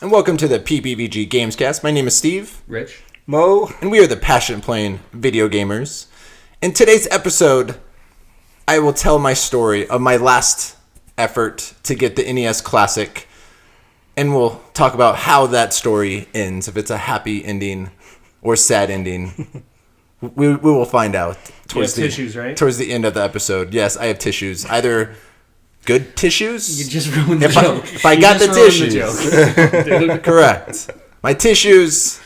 and welcome to the PPVG Gamescast. My name is Steve. Rich. Mo. And we are the passionate playing video gamers. In today's episode, I will tell my story of my last effort to get the NES Classic, and we'll talk about how that story ends, if it's a happy ending or sad ending. We will find out towards tissues, right? Towards the end of the episode. Yes, I have tissues. Either good tissues. You just ruined the joke. If I got the tissues. Correct. My tissues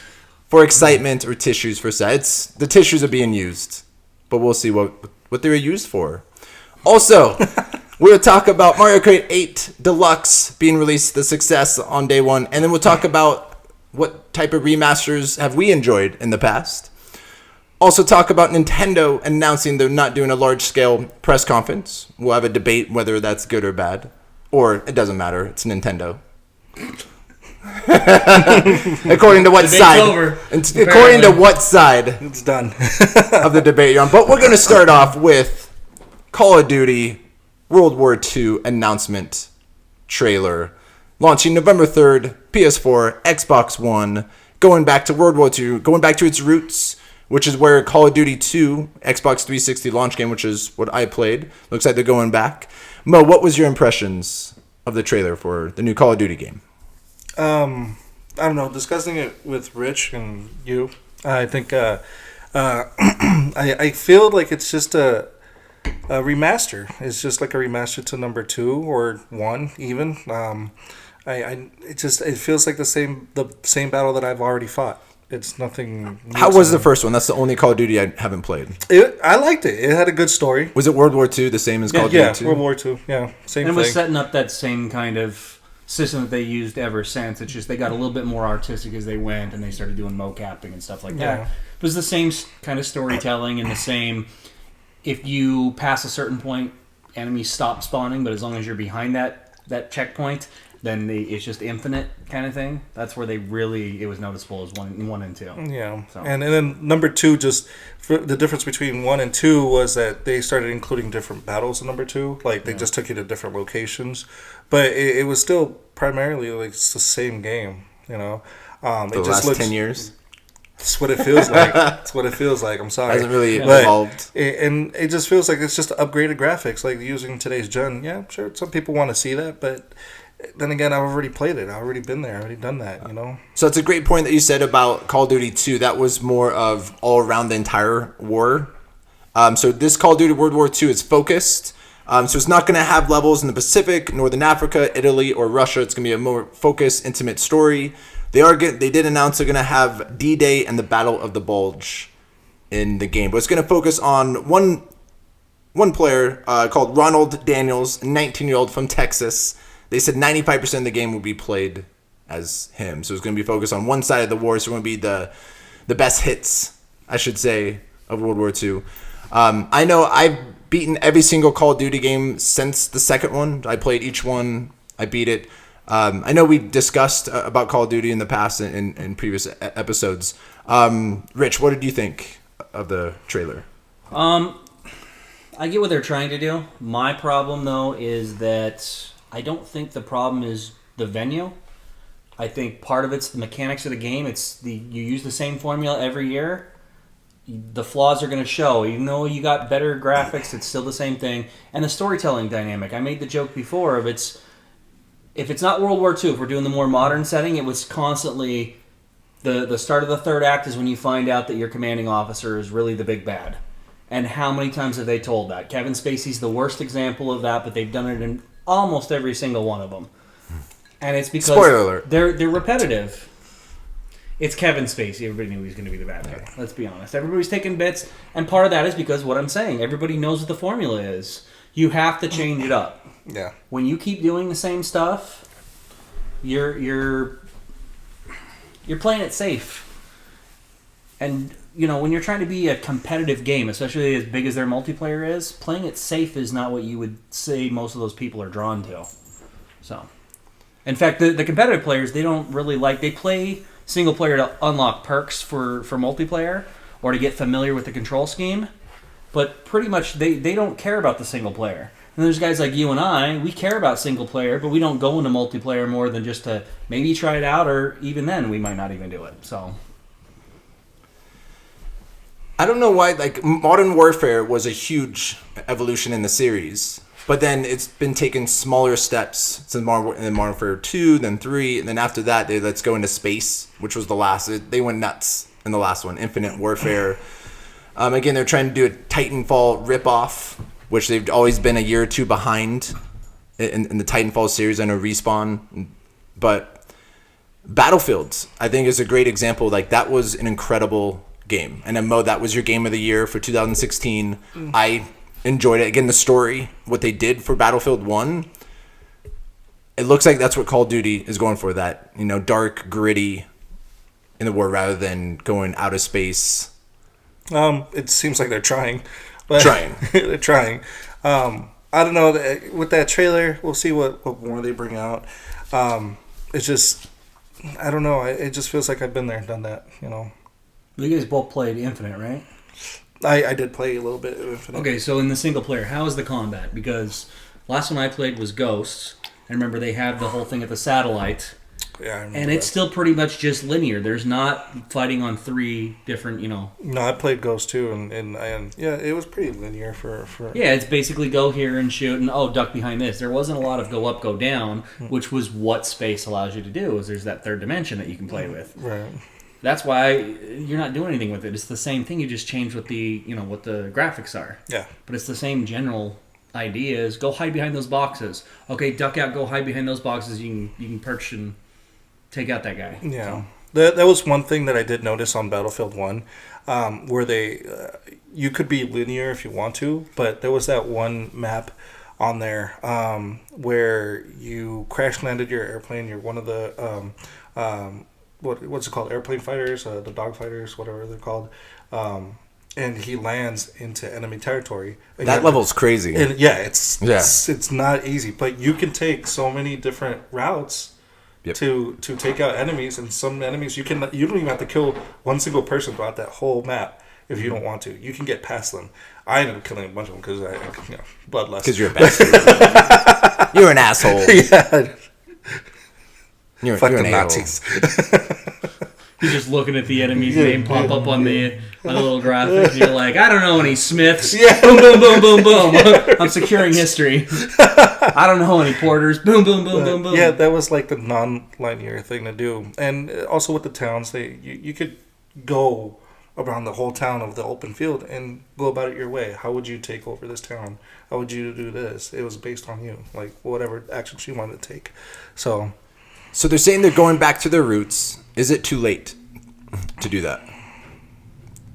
for excitement or tissues for sad. The tissues are being used, but we'll see what they were used for. Also, we'll talk about Mario Kart 8 Deluxe being released, the success on day one, and then we'll talk about what type of remasters have we enjoyed in the past. Also talk about Nintendo announcing they're not doing a large-scale press conference. We'll have a debate whether that's good or bad. Or, it doesn't matter. It's Nintendo. According to what Debate's side. Over. According to what side. It's done. Of the debate you're on. But we're going to start off with Call of Duty World War II announcement trailer. Launching November 3rd, PS4, Xbox One. Going back to World War II. Going back to its roots, which is where Call of Duty 2, Xbox 360 launch game, which is what I played. Looks like they're going back. Mo, what was your impressions of the trailer for the new Call of Duty game? I don't know. Discussing it with Rich and you, I think I feel like it's just a remaster. It's just like a remaster to number 2 or 1 even. It feels like the same battle that I've already fought. It's nothing new. How was the first one? That's the only Call of Duty I haven't played. I liked it. It had a good story. Was it World War II, the same as Call of Duty 2? Yeah, World War II. Yeah, same thing. And it was setting up that same kind of system that they used ever since. It's just they got a little bit more artistic as they went, and they started doing mocapping and stuff like that. It was the same kind of storytelling and the same, if you pass a certain point, enemies stop spawning, but as long as you're behind that checkpoint, then it's just infinite kind of thing. That's where it was noticeable as 1 and 2. Yeah, so. and then number 2, just the difference between 1 and 2 was that they started including different battles in number 2. Like they just took you to different locations, but it was still primarily like it's the same game. You know, For the last 10 years. That's what it feels like. That's what it feels like. I'm sorry. It hasn't really evolved. And it just feels like it's just upgraded graphics, like using today's gen. Yeah, sure. Some people want to see that, but then again, I've already played it. I've already been there. I've already done that, you know? So it's a great point that you said about Call of Duty 2. That was more of all around the entire war. So this Call of Duty World War II is focused. So it's not going to have levels in the Pacific, Northern Africa, Italy, or Russia. It's going to be a more focused, intimate story. They did announce they're going to have D-Day and the Battle of the Bulge in the game. But it's going to focus on one player called Ronald Daniels, a 19-year-old from Texas. They said 95% of the game will be played as him. So it's going to be focused on one side of the war. So it's going to be the best hits, I should say, of World War II. I know I've beaten every single Call of Duty game since the second one. I played each one. I beat it. I know we discussed about Call of Duty in the past in previous episodes. Rich, what did you think of the trailer? I get what they're trying to do. My problem, though, is that I don't think the problem is the venue. I think part of it's the mechanics of the game. You use the same formula every year. The flaws are going to show. Even though you got better graphics, it's still the same thing. And the storytelling dynamic. I made the joke before of if it's not World War II, if we're doing the more modern setting, it was constantly the start of the third act is when you find out that your commanding officer is really the big bad. And how many times have they told that? Kevin Spacey's the worst example of that, but they've done it in almost every single one of them. And it's because spoiler alert. They're repetitive. It's Kevin Spacey. Everybody knew he was going to be the bad guy. Let's be honest. Everybody's taking bits, and part of that is because what I'm saying. Everybody knows what the formula is. You have to change it up. Yeah. When you keep doing the same stuff, you're playing it safe. And when you're trying to be a competitive game, especially as big as their multiplayer is, playing it safe is not what you would say most of those people are drawn to. So, in fact, the competitive players, they don't really they play single player to unlock perks for multiplayer or to get familiar with the control scheme, but pretty much they don't care about the single player. And there's guys like you and I, we care about single player, but we don't go into multiplayer more than just to maybe try it out, or even then we might not even do it. So I don't know why, like, Modern Warfare was a huge evolution in the series, but then it's been taking smaller steps since Modern Warfare 2, then 3, and then after that, let's go into space, which was the last. They went nuts in the last one, Infinite Warfare. Again, they're trying to do a Titanfall ripoff, which they've always been a year or two behind in the Titanfall series. I know Respawn, but Battlefield, I think, is a great example. Like, that was an incredible game. And Mo, that was your game of the year for 2016. I enjoyed it. Again, the story, what they did for Battlefield 1, it looks like that's what Call of Duty is going for. That, dark, gritty in the war rather than going out of space. It seems like they're trying. But Trying. They're trying. I don't know. With that trailer, we'll see what more they bring out. It's just, I don't know. It just feels like I've been there, done that, you guys both played Infinite, right? I did play a little bit of Infinite. Okay, so in the single player, how is the combat? Because last one I played was Ghosts. I remember they have the whole thing at the satellite. Yeah, I remember and it's still pretty much just linear. There's not fighting on 3 different, No, I played Ghost too, and yeah, it was pretty linear for. Yeah, it's basically go here and shoot, and duck behind this. There wasn't a lot of go up, go down, which was what space allows you to do. Is there's that third dimension that you can play with. Right. That's why you're not doing anything with it. It's the same thing. You just change what the what the graphics are. Yeah. But it's the same general idea. Is go hide behind those boxes. Okay, duck out. Go hide behind those boxes. You can perch and take out that guy. Yeah. So. That was one thing that I did notice on Battlefield 1, where they you could be linear if you want to, but there was that one map on there where you crash landed your airplane. You're one of the what's it called? Airplane fighters, the dog fighters, whatever they're called. And he lands into enemy territory. Again, that level's crazy. And it's not easy, but you can take so many different routes to take out enemies, and some enemies you don't even have to kill one single person throughout that whole map if you don't want to. You can get past them. I ended up killing a bunch of them because bloodlust. Because you're a bastard. You're an asshole. Yeah. Fuck the Nazis. You're just looking at the enemy's name pop up on the little graphic. And you're like, I don't know any Smiths. Yeah. Boom, boom, boom, boom, boom. I'm securing history. I don't know any Porters. Boom, boom, boom, boom, boom. Yeah, that was like the non-linear thing to do. And also with the towns, you could go around the whole town of the open field and go about it your way. How would you take over this town? How would you do this? It was based on you, like whatever actions you wanted to take. So they're saying they're going back to their roots. Is it too late to do that?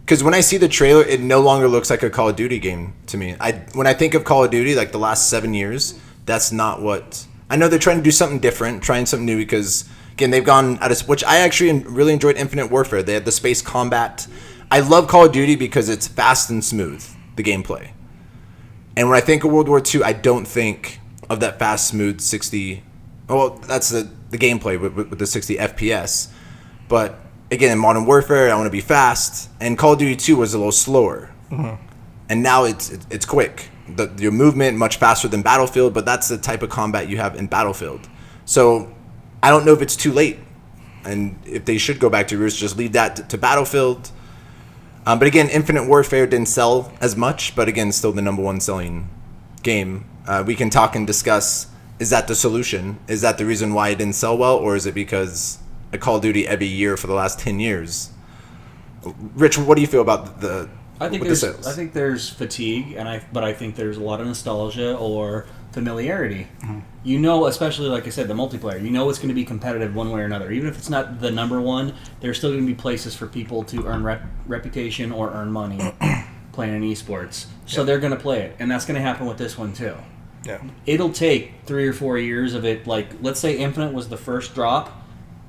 Because when I see the trailer, it no longer looks like a Call of Duty game to me. When I think of Call of Duty, like the last 7 years, that's not what... I know they're trying to do something different, trying something new, because, again, they've gone out of... Which I actually really enjoyed Infinite Warfare. They had the space combat. I love Call of Duty because it's fast and smooth, the gameplay. And when I think of World War II, I don't think of that fast, smooth 60... Well, that's the gameplay with the 60 FPS. But again, in Modern Warfare, I want to be fast, and Call of Duty 2 was a little slower. Mm-hmm. And now it's quick. Your movement much faster than Battlefield, but that's the type of combat you have in Battlefield. So I don't know if it's too late, and if they should go back to roots, just leave that to Battlefield. But again, Infinite Warfare didn't sell as much, but again, still the number one selling game. We can talk and discuss, is that the solution? Is that the reason why it didn't sell well, or is it because a Call of Duty every year for the last 10 years? Rich, what do you feel about the sales? I think there's fatigue, but I think there's a lot of nostalgia or familiarity. Mm-hmm. Especially like I said, the multiplayer. It's going to be competitive one way or another. Even if it's not the number one, there's still going to be places for people to earn reputation or earn money playing in esports. So they're going to play it, and that's going to happen with this one too. Yeah, it'll take 3 or 4 years of it. Like, let's say Infinite was the first drop.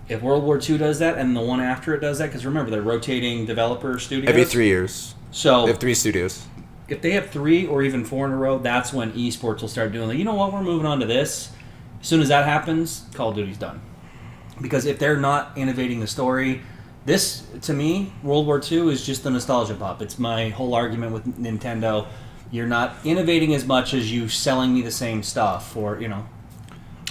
If World War II does that, and the one after it does that, because remember, they're rotating developer studios. Every 3 years. So they have 3 studios. If they have 3 or even 4 in a row, that's when esports will start doing, we're moving on to this. As soon as that happens, Call of Duty's done. Because if they're not innovating the story, this, to me, World War II is just the nostalgia pop. It's my whole argument with Nintendo. You're not innovating as much as you selling me the same stuff, or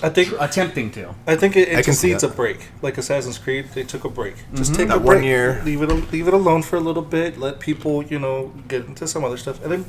I think attempting to. I think it I can just see needs that. a break. Like Assassin's Creed, they took a break. Just take That a break. 1 year. Leave it alone for a little bit. Let people, get into some other stuff, and then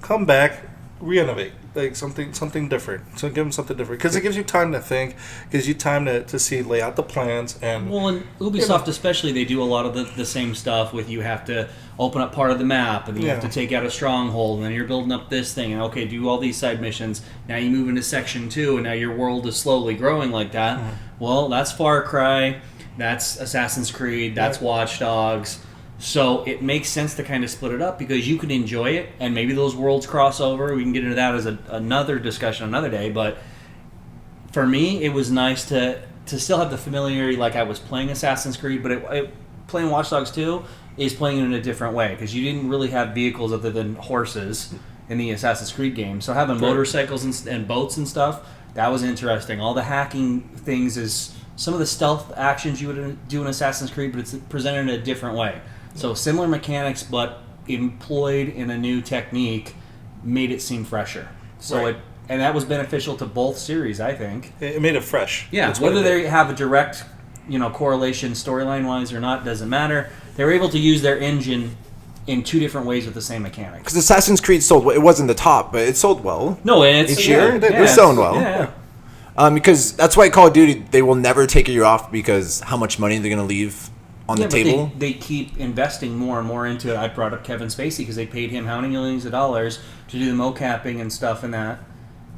come back, re-innovate, like something different. So give them something different because it gives you time to think, gives you time to see, lay out the plans, and Well, in Ubisoft especially, they do a lot of the same stuff with you have to open up part of the map, and then you have to take out a stronghold, and then you're building up this thing, and okay, do all these side missions. Now you move into Section 2, and now your world is slowly growing like that. Well, that's Far Cry, that's Assassin's Creed, that's Watch Dogs. So it makes sense to kind of split it up because you can enjoy it, and maybe those worlds cross over. We can get into that as another discussion another day, but for me, it was nice to still have the familiarity like I was playing Assassin's Creed, but playing Watch Dogs 2 is playing it in a different way because you didn't really have vehicles other than horses in the Assassin's Creed game. So having motorcycles and boats and stuff, that was interesting. All the hacking things is some of the stealth actions you would do in Assassin's Creed, but it's presented in a different way. So similar mechanics, but employed in a new technique, made it seem fresher. So and that was beneficial to both series, I think. it made it fresh. Yeah, That's what whether it did. they have a direct, correlation storyline-wise or not doesn't matter. They were able to use their engine in two different ways with the same mechanics. Because Assassin's Creed sold. It wasn't the top, but it sold well. No, and it's Each year, it was selling well. Yeah. Because that's why Call of Duty, they will never take you off because how much money they're going to leave on the but table. They keep investing more and more into it. I brought up Kevin Spacey because they paid him how many millions of dollars to do the mocapping and stuff and that.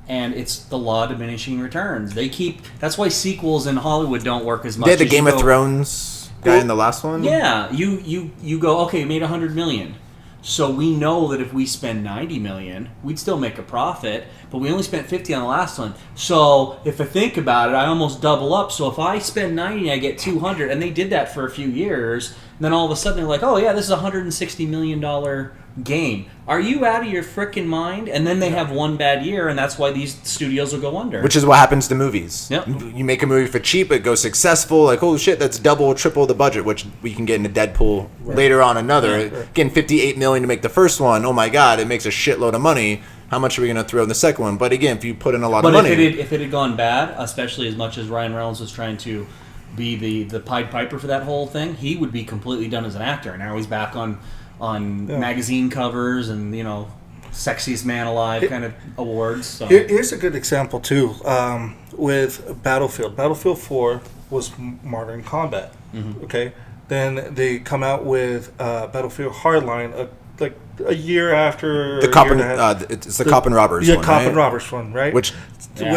And it's the law of diminishing returns. That's why sequels in Hollywood don't work as much. They had the as Game you of go, Thrones guy in the last one. Yeah, you go, okay, made $100 million. So we know that if we spend $90 million, we'd still make a profit, but we only spent $50 on the last one. So if I think about it, I almost double up. So if I spend $90, I get $200, and they did that for a few years. And then all of a sudden they're like, oh yeah, this is a $160 million game. Are you out of your frickin' mind? And then they have one bad year, and that's why these studios will go under. Which is what happens to movies. Yep. You make a movie for cheap, it goes successful, like, holy shit, that's double, triple the budget, which we can get into Deadpool later on another. Getting $58 million to make the first one, oh my god, it makes a shitload of money. How much are we going to throw in the second one? But again, if you put in a lot of money... But if it had gone bad, especially as much as Ryan Reynolds was trying to be the Pied Piper for that whole thing, he would be completely done as an actor. Now he's back on magazine covers and, sexiest man alive kind of awards. So. Here's a good example, too, with Battlefield. Battlefield 4 was modern combat, okay? Then they come out with Battlefield Hardline, like a year after... The Cop and, it's the Cop and Robbers one, Cop right? and Robbers one, right? Which It that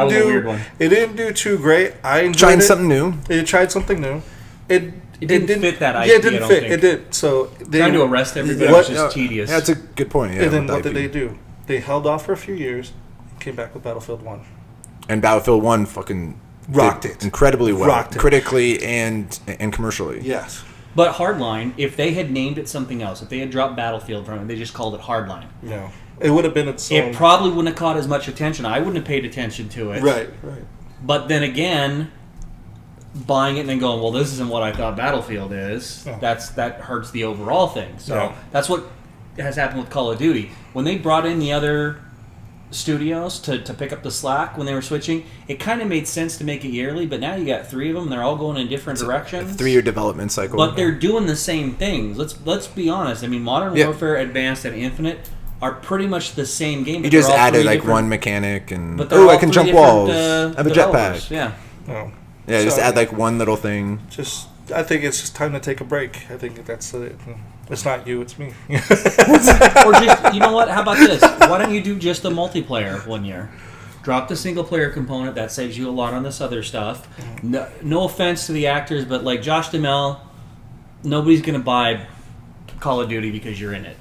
was a weird one. didn't do too great. I enjoyed trying it. something new. It tried something new. It didn't fit that Yeah, IP, it didn't I don't fit. think. It did. So they Trying to arrest everybody What- was just tedious. Yeah, that's a good point. Yeah, and then with what the did they IP. do? They held off for a few years, came back with Battlefield 1. And Battlefield 1 fucking Rocked did it. incredibly well. Rocked it. Critically and commercially. Yes. But Hardline, if they had named it something else, if they had dropped Battlefield from it, they just called it Hardline. No. It would have been its own... It probably wouldn't have caught as much attention. I wouldn't have paid attention to it. Right. But then again, buying it and then going, well, this isn't what I thought Battlefield is. Yeah. That hurts the overall thing. So Yeah. that's what has happened with Call of Duty. When they brought in the other studios to pick up the slack when they were switching, it kind of made sense to make it yearly, but now you got three of them, and they're all going in different directions. 3-year development cycle. But they're doing the same things. Let's be honest. I mean, Modern Warfare, Advanced, and Infinite are pretty much the same game. You but just they're all added three like different- one mechanic and But they're all I can three jump different, walls. I have a developers. jetpack. Yeah. No. Yeah, just So- add like one little thing. I think it's just time to take a break. I think that's it. It's not you, it's me. Or just, you know what? How about this? Why don't you do just the multiplayer one year? Drop the single player component. That saves you a lot on this other stuff. No offense to the actors, but like Josh Duhamel, nobody's going to buy Call of Duty because you're in it.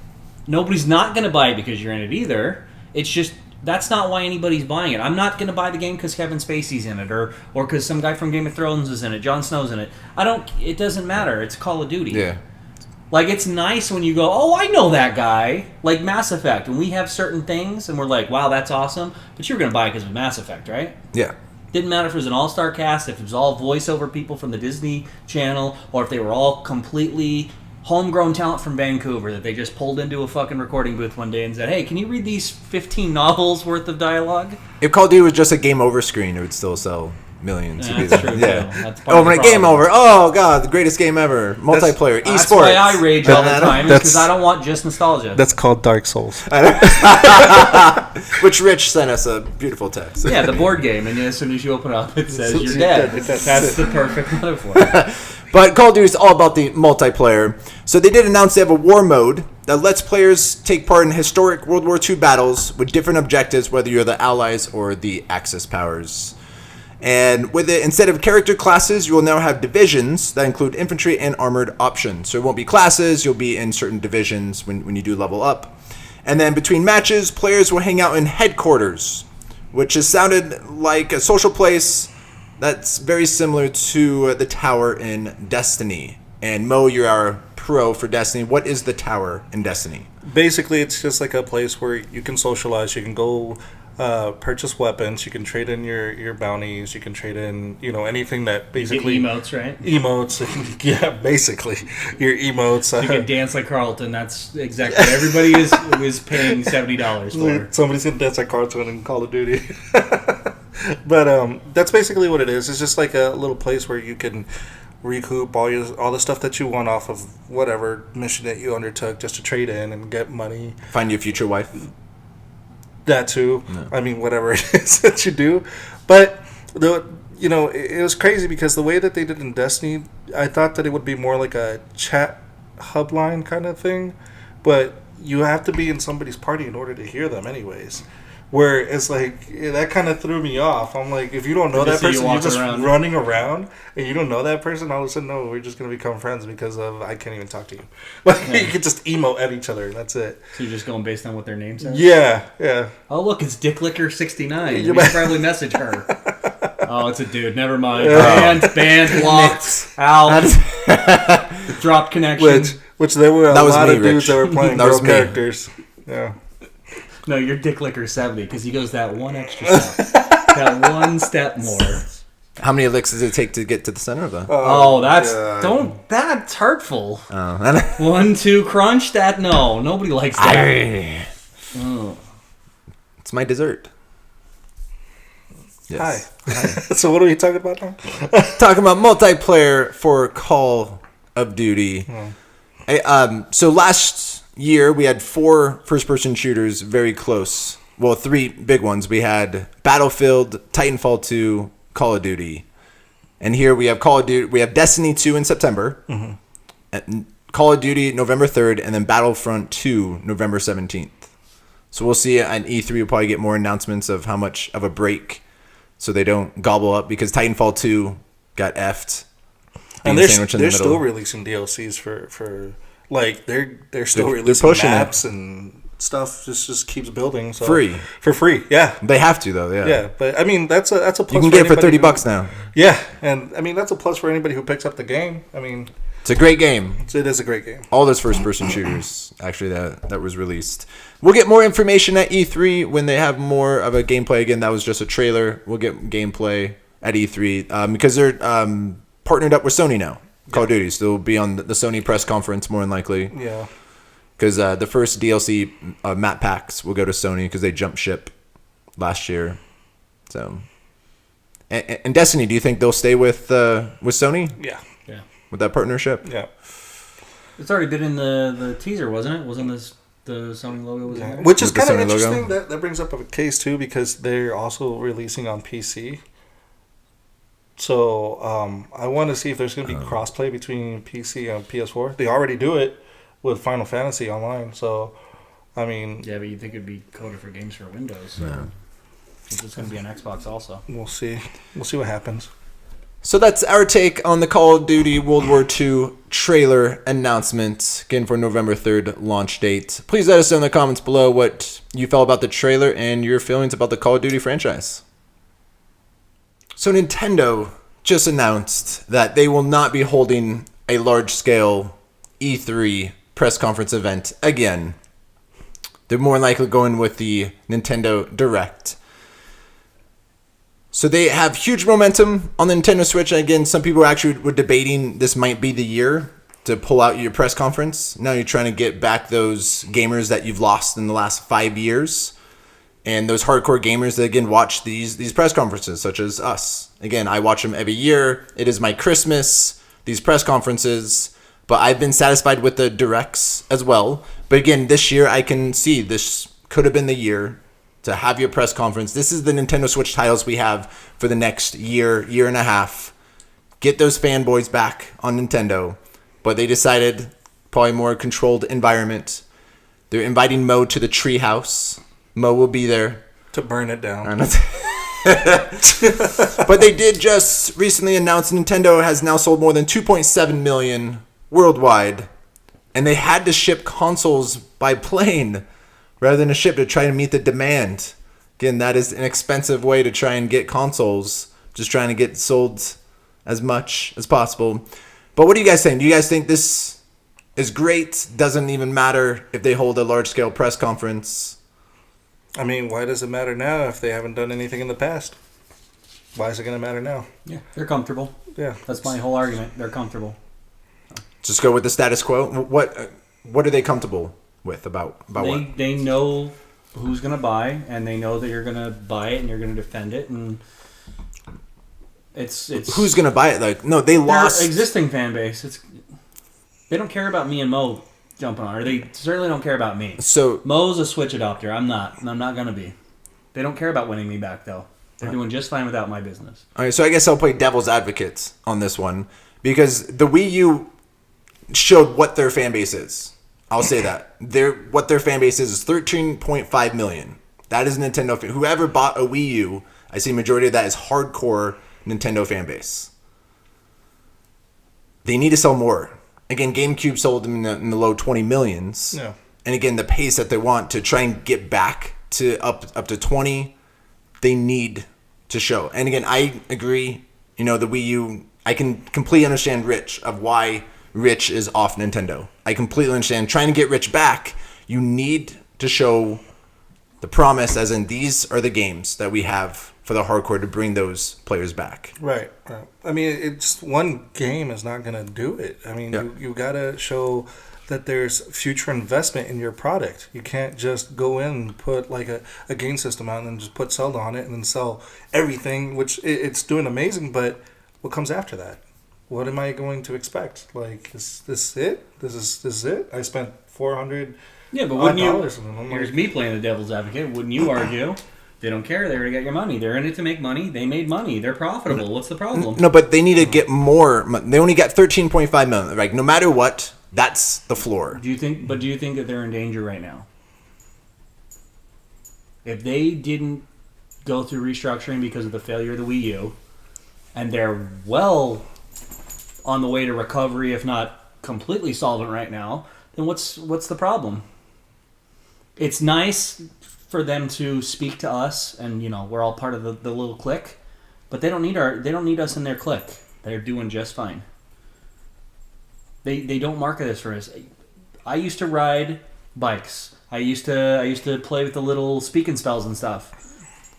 Nobody's not going to buy it because you're in it either. It's just that's not why anybody's buying it. I'm not going to buy the game because Kevin Spacey's in it or because some guy from Game of Thrones is in it. Jon Snow's in it. It doesn't matter. It's Call of Duty. Yeah. Like, it's nice when you go, oh, I know that guy. Like Mass Effect. When we have certain things and we're like, wow, that's awesome. But you're going to buy it because of Mass Effect, right? Yeah. Didn't matter if it was an all-star cast, if it was all voiceover people from the Disney Channel, or if they were all completely homegrown talent from Vancouver that they just pulled into a fucking recording booth one day and said, "Hey, can you read these 15 novels worth of dialogue?" If Call of Duty was just a game over screen, it would still sell millions. Yeah, that's true, Yeah. too. That's part of the Game problem. over. Oh god, the greatest game ever. Multiplayer, That's esports. why I rage all the time, That's- because I don't want just nostalgia. That's called Dark Souls. Which Rich sent us a beautiful text. Yeah, the board game, and as soon as you open up, it says you're dead. That's the perfect metaphor. But Call of Duty is all about the multiplayer. So they did announce they have a war mode that lets players take part in historic World War II battles with different objectives, whether you're the Allies or the Axis powers. And with it, instead of character classes, you will now have divisions that include infantry and armored options. So it won't be classes, you'll be in certain divisions when you do level up. And then between matches, players will hang out in headquarters, which has sounded like a social place that's very similar to the tower in Destiny. And Mo, you're our pro for Destiny. What is the tower in Destiny? Basically, it's just like a place where you can socialize. You can go purchase weapons. You can trade in your bounties. You can trade in, anything that basically... Get emotes, right? Emotes. Yeah, basically. Your emotes. You can dance like Carlton. That's exactly what everybody is paying $70 for. Somebody's going to dance like Carlton in Call of Duty. But that's basically what it is. It's just like a little place where you can recoup all the stuff that you want off of whatever mission that you undertook, just to trade in and get money. Find your future wife. That too. No. I mean, whatever it is that you do. But it was crazy because the way that they did in Destiny, I thought that it would be more like a chat hub line kind of thing. But you have to be in somebody's party in order to hear them, anyways. Where it's like, that kind of threw me off. I'm like, if you don't know that person, you're just running around, and you don't know that person, all of a sudden, no, we're just going to become friends because of, I can't even talk to you. Like, you can just emote at each other, and that's it. So you're just going based on what their name says? Yeah. Oh, look, it's Dicklicker69. You You might- should probably message her. Oh, it's a dude. Never mind. Banned, blocked, out, dropped connection. Which there were a That was lot me, of dudes Rich. that were playing That was girl me. characters. Yeah. No, you're Dicklicker70 because he goes that one extra step. That one step more. How many licks does it take to get to the center of the... Oh, that's... God. That's hurtful. Oh. 1, 2, crunch. No. Nobody likes that. Oh. It's my dessert. Yes. Hi. So what are we talking about now? Talking about multiplayer for Call of Duty. So last year we had 4 first-person shooters very close. Well, 3 big ones. We had Battlefield, Titanfall 2, Call of Duty, and here we have Call of Duty. We have Destiny 2 in September, and Call of Duty November 3rd, and then Battlefront 2 November 17th. So we'll see at E3. We'll probably get more announcements of how much of a break, so they don't gobble up, because Titanfall 2 got effed. And being sandwiched in the they're middle. still releasing DLCs for like they're still They're releasing pushing it. maps and stuff. Just keeps building. So Free. For free. Yeah. They have to though. Yeah, but I mean that's a plus. You can get it for $30 now. Yeah, and I mean that's a plus for anybody who picks up the game. I mean, It's a great game. it is a great game. All those first-person shooters, actually, that was released. We'll get more information at E3 when they have more of a gameplay. Again, that was just a trailer. We'll get gameplay at E3 because they're partnered up with Sony now. Call of Duty, so they'll be on the Sony press conference more than likely. Yeah. Because the first DLC map packs will go to Sony because they jumped ship last year. So, and Destiny, do you think they'll stay with Sony Yeah. with that partnership? Yeah. It's already been in the teaser, wasn't it? Wasn't this the Sony logo was in there? Which is With the kind of Sony logo? interesting. That brings up a case too because they're also releasing on PC. So I want to see if there's going to be crossplay between PC and PS4. They already do it with Final Fantasy Online. So, I mean, Yeah, but you'd think it'd be coded for games for Windows. So it's going to be on Xbox also. we'll see. We'll see what happens. So that's our take on the Call of Duty World War II trailer announcement, again for November 3rd launch date. Please let us know in the comments below what you felt about the trailer and your feelings about the Call of Duty franchise. So Nintendo just announced that they will not be holding a large-scale E3 press conference event again. They're more likely going with the Nintendo Direct. So they have huge momentum on the Nintendo Switch. Again, some people actually were debating this might be the year to pull out your press conference. Now you're trying to get back those gamers that you've lost in the last 5 years. And those hardcore gamers that, again, watch these press conferences, such as us. Again, I watch them every year. It is my Christmas, these press conferences. But I've been satisfied with the directs as well. But again, this year I can see this could have been the year to have your press conference. This is the Nintendo Switch titles we have for the next year and a half. Get those fanboys back on Nintendo. But they decided probably more controlled environment. They're inviting Mo to the treehouse. Mo will be there to burn it down. But they did just recently announce Nintendo has now sold more than 2.7 million worldwide, and they had to ship consoles by plane rather than a ship to try to meet the demand. Again, that is an expensive way to try and get consoles, just trying to get sold as much as possible. But what do you guys think? Do you guys think this is great? Doesn't even matter if they hold a large-scale press conference? I mean, why does it matter now if they haven't done anything in the past? Why is it going to matter now? Yeah, they're comfortable. Yeah. That's my whole argument. They're comfortable. Just go with the status quo. What are they comfortable with about what? They know who's going to buy, and they know that you're going to buy it and you're going to defend it, and it's who's going to buy it? Like, no, they lost their existing fan base. They don't care about me and Mo jumping on, or they certainly don't care about me. So Mo's a Switch adopter. I'm not going to be. They don't care about winning me back, though. They're doing just fine without my business. All right, so I guess I'll play devil's advocate on this one because the Wii U showed what their fan base is. I'll say that. What their fan base is 13.5 million. That is Nintendo fan. Whoever bought a Wii U, I see majority of that is hardcore Nintendo fan base. They need to sell more. Again, GameCube sold them in the low 20 millions. Yeah. And again, the pace that they want to try and get back to up to 20, they need to show. And again, I agree. The Wii U, I can completely understand Rich of why Rich is off Nintendo. I completely understand. Trying to get Rich back, you need to show the promise, as in these are the games that we have for the hardcore to bring those players back. Right. I mean, it's one game is not going to do it. I mean, you got to show that there's future investment in your product. You can't just go in and put like a game system out and then just put Zelda on it and then sell everything, which it's doing amazing, but what comes after that? What am I going to expect? Like, is this it? This is it? I spent $400. Yeah, but wouldn't you? Here's me playing the devil's advocate. Wouldn't you argue? They don't care. They're going to get your money. They're in it to make money. They made money. They're profitable. What's the problem? No, but they need to get more. They only got 13.5 million. Like, no matter what, that's the floor. Do you think that they're in danger right now? If they didn't go through restructuring because of the failure of the Wii U, and they're well on the way to recovery, if not completely solvent right now, then what's the problem? It's nice for them to speak to us, and we're all part of the little clique, but they don't need us in their clique. They're doing just fine. They don't market this for us. I used to ride bikes. I used to play with the little speaking spells and stuff.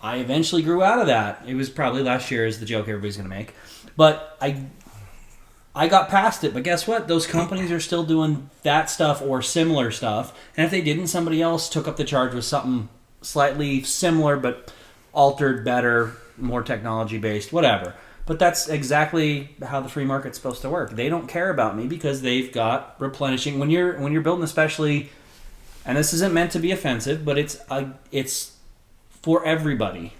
I eventually grew out of that. It was probably last year is the joke everybody's gonna make, but I got past it. But guess what? Those companies are still doing that stuff or similar stuff. And if they didn't, somebody else took up the charge with something slightly similar but altered, better, more technology-based, whatever. But that's exactly how the free market's supposed to work. They don't care about me because they've got replenishing. When you're building, especially, and this isn't meant to be offensive, but it's for everybody.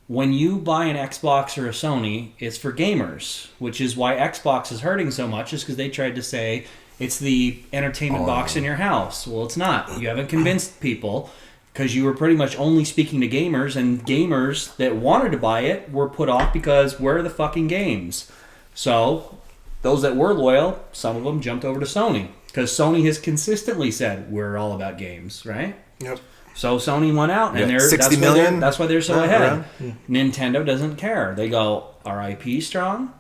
When you buy an Xbox or a Sony, it's for gamers, which is why Xbox is hurting so much, is because they tried to say it's the entertainment box in your house. Well, it's not. You haven't convinced people because you were pretty much only speaking to gamers, and gamers that wanted to buy it were put off because where are the fucking games? So those that were loyal, some of them jumped over to Sony because Sony has consistently said we're all about games, right? Yep. So Sony went out, and that's why they're so ahead. Nintendo doesn't care. They go, our IP strong,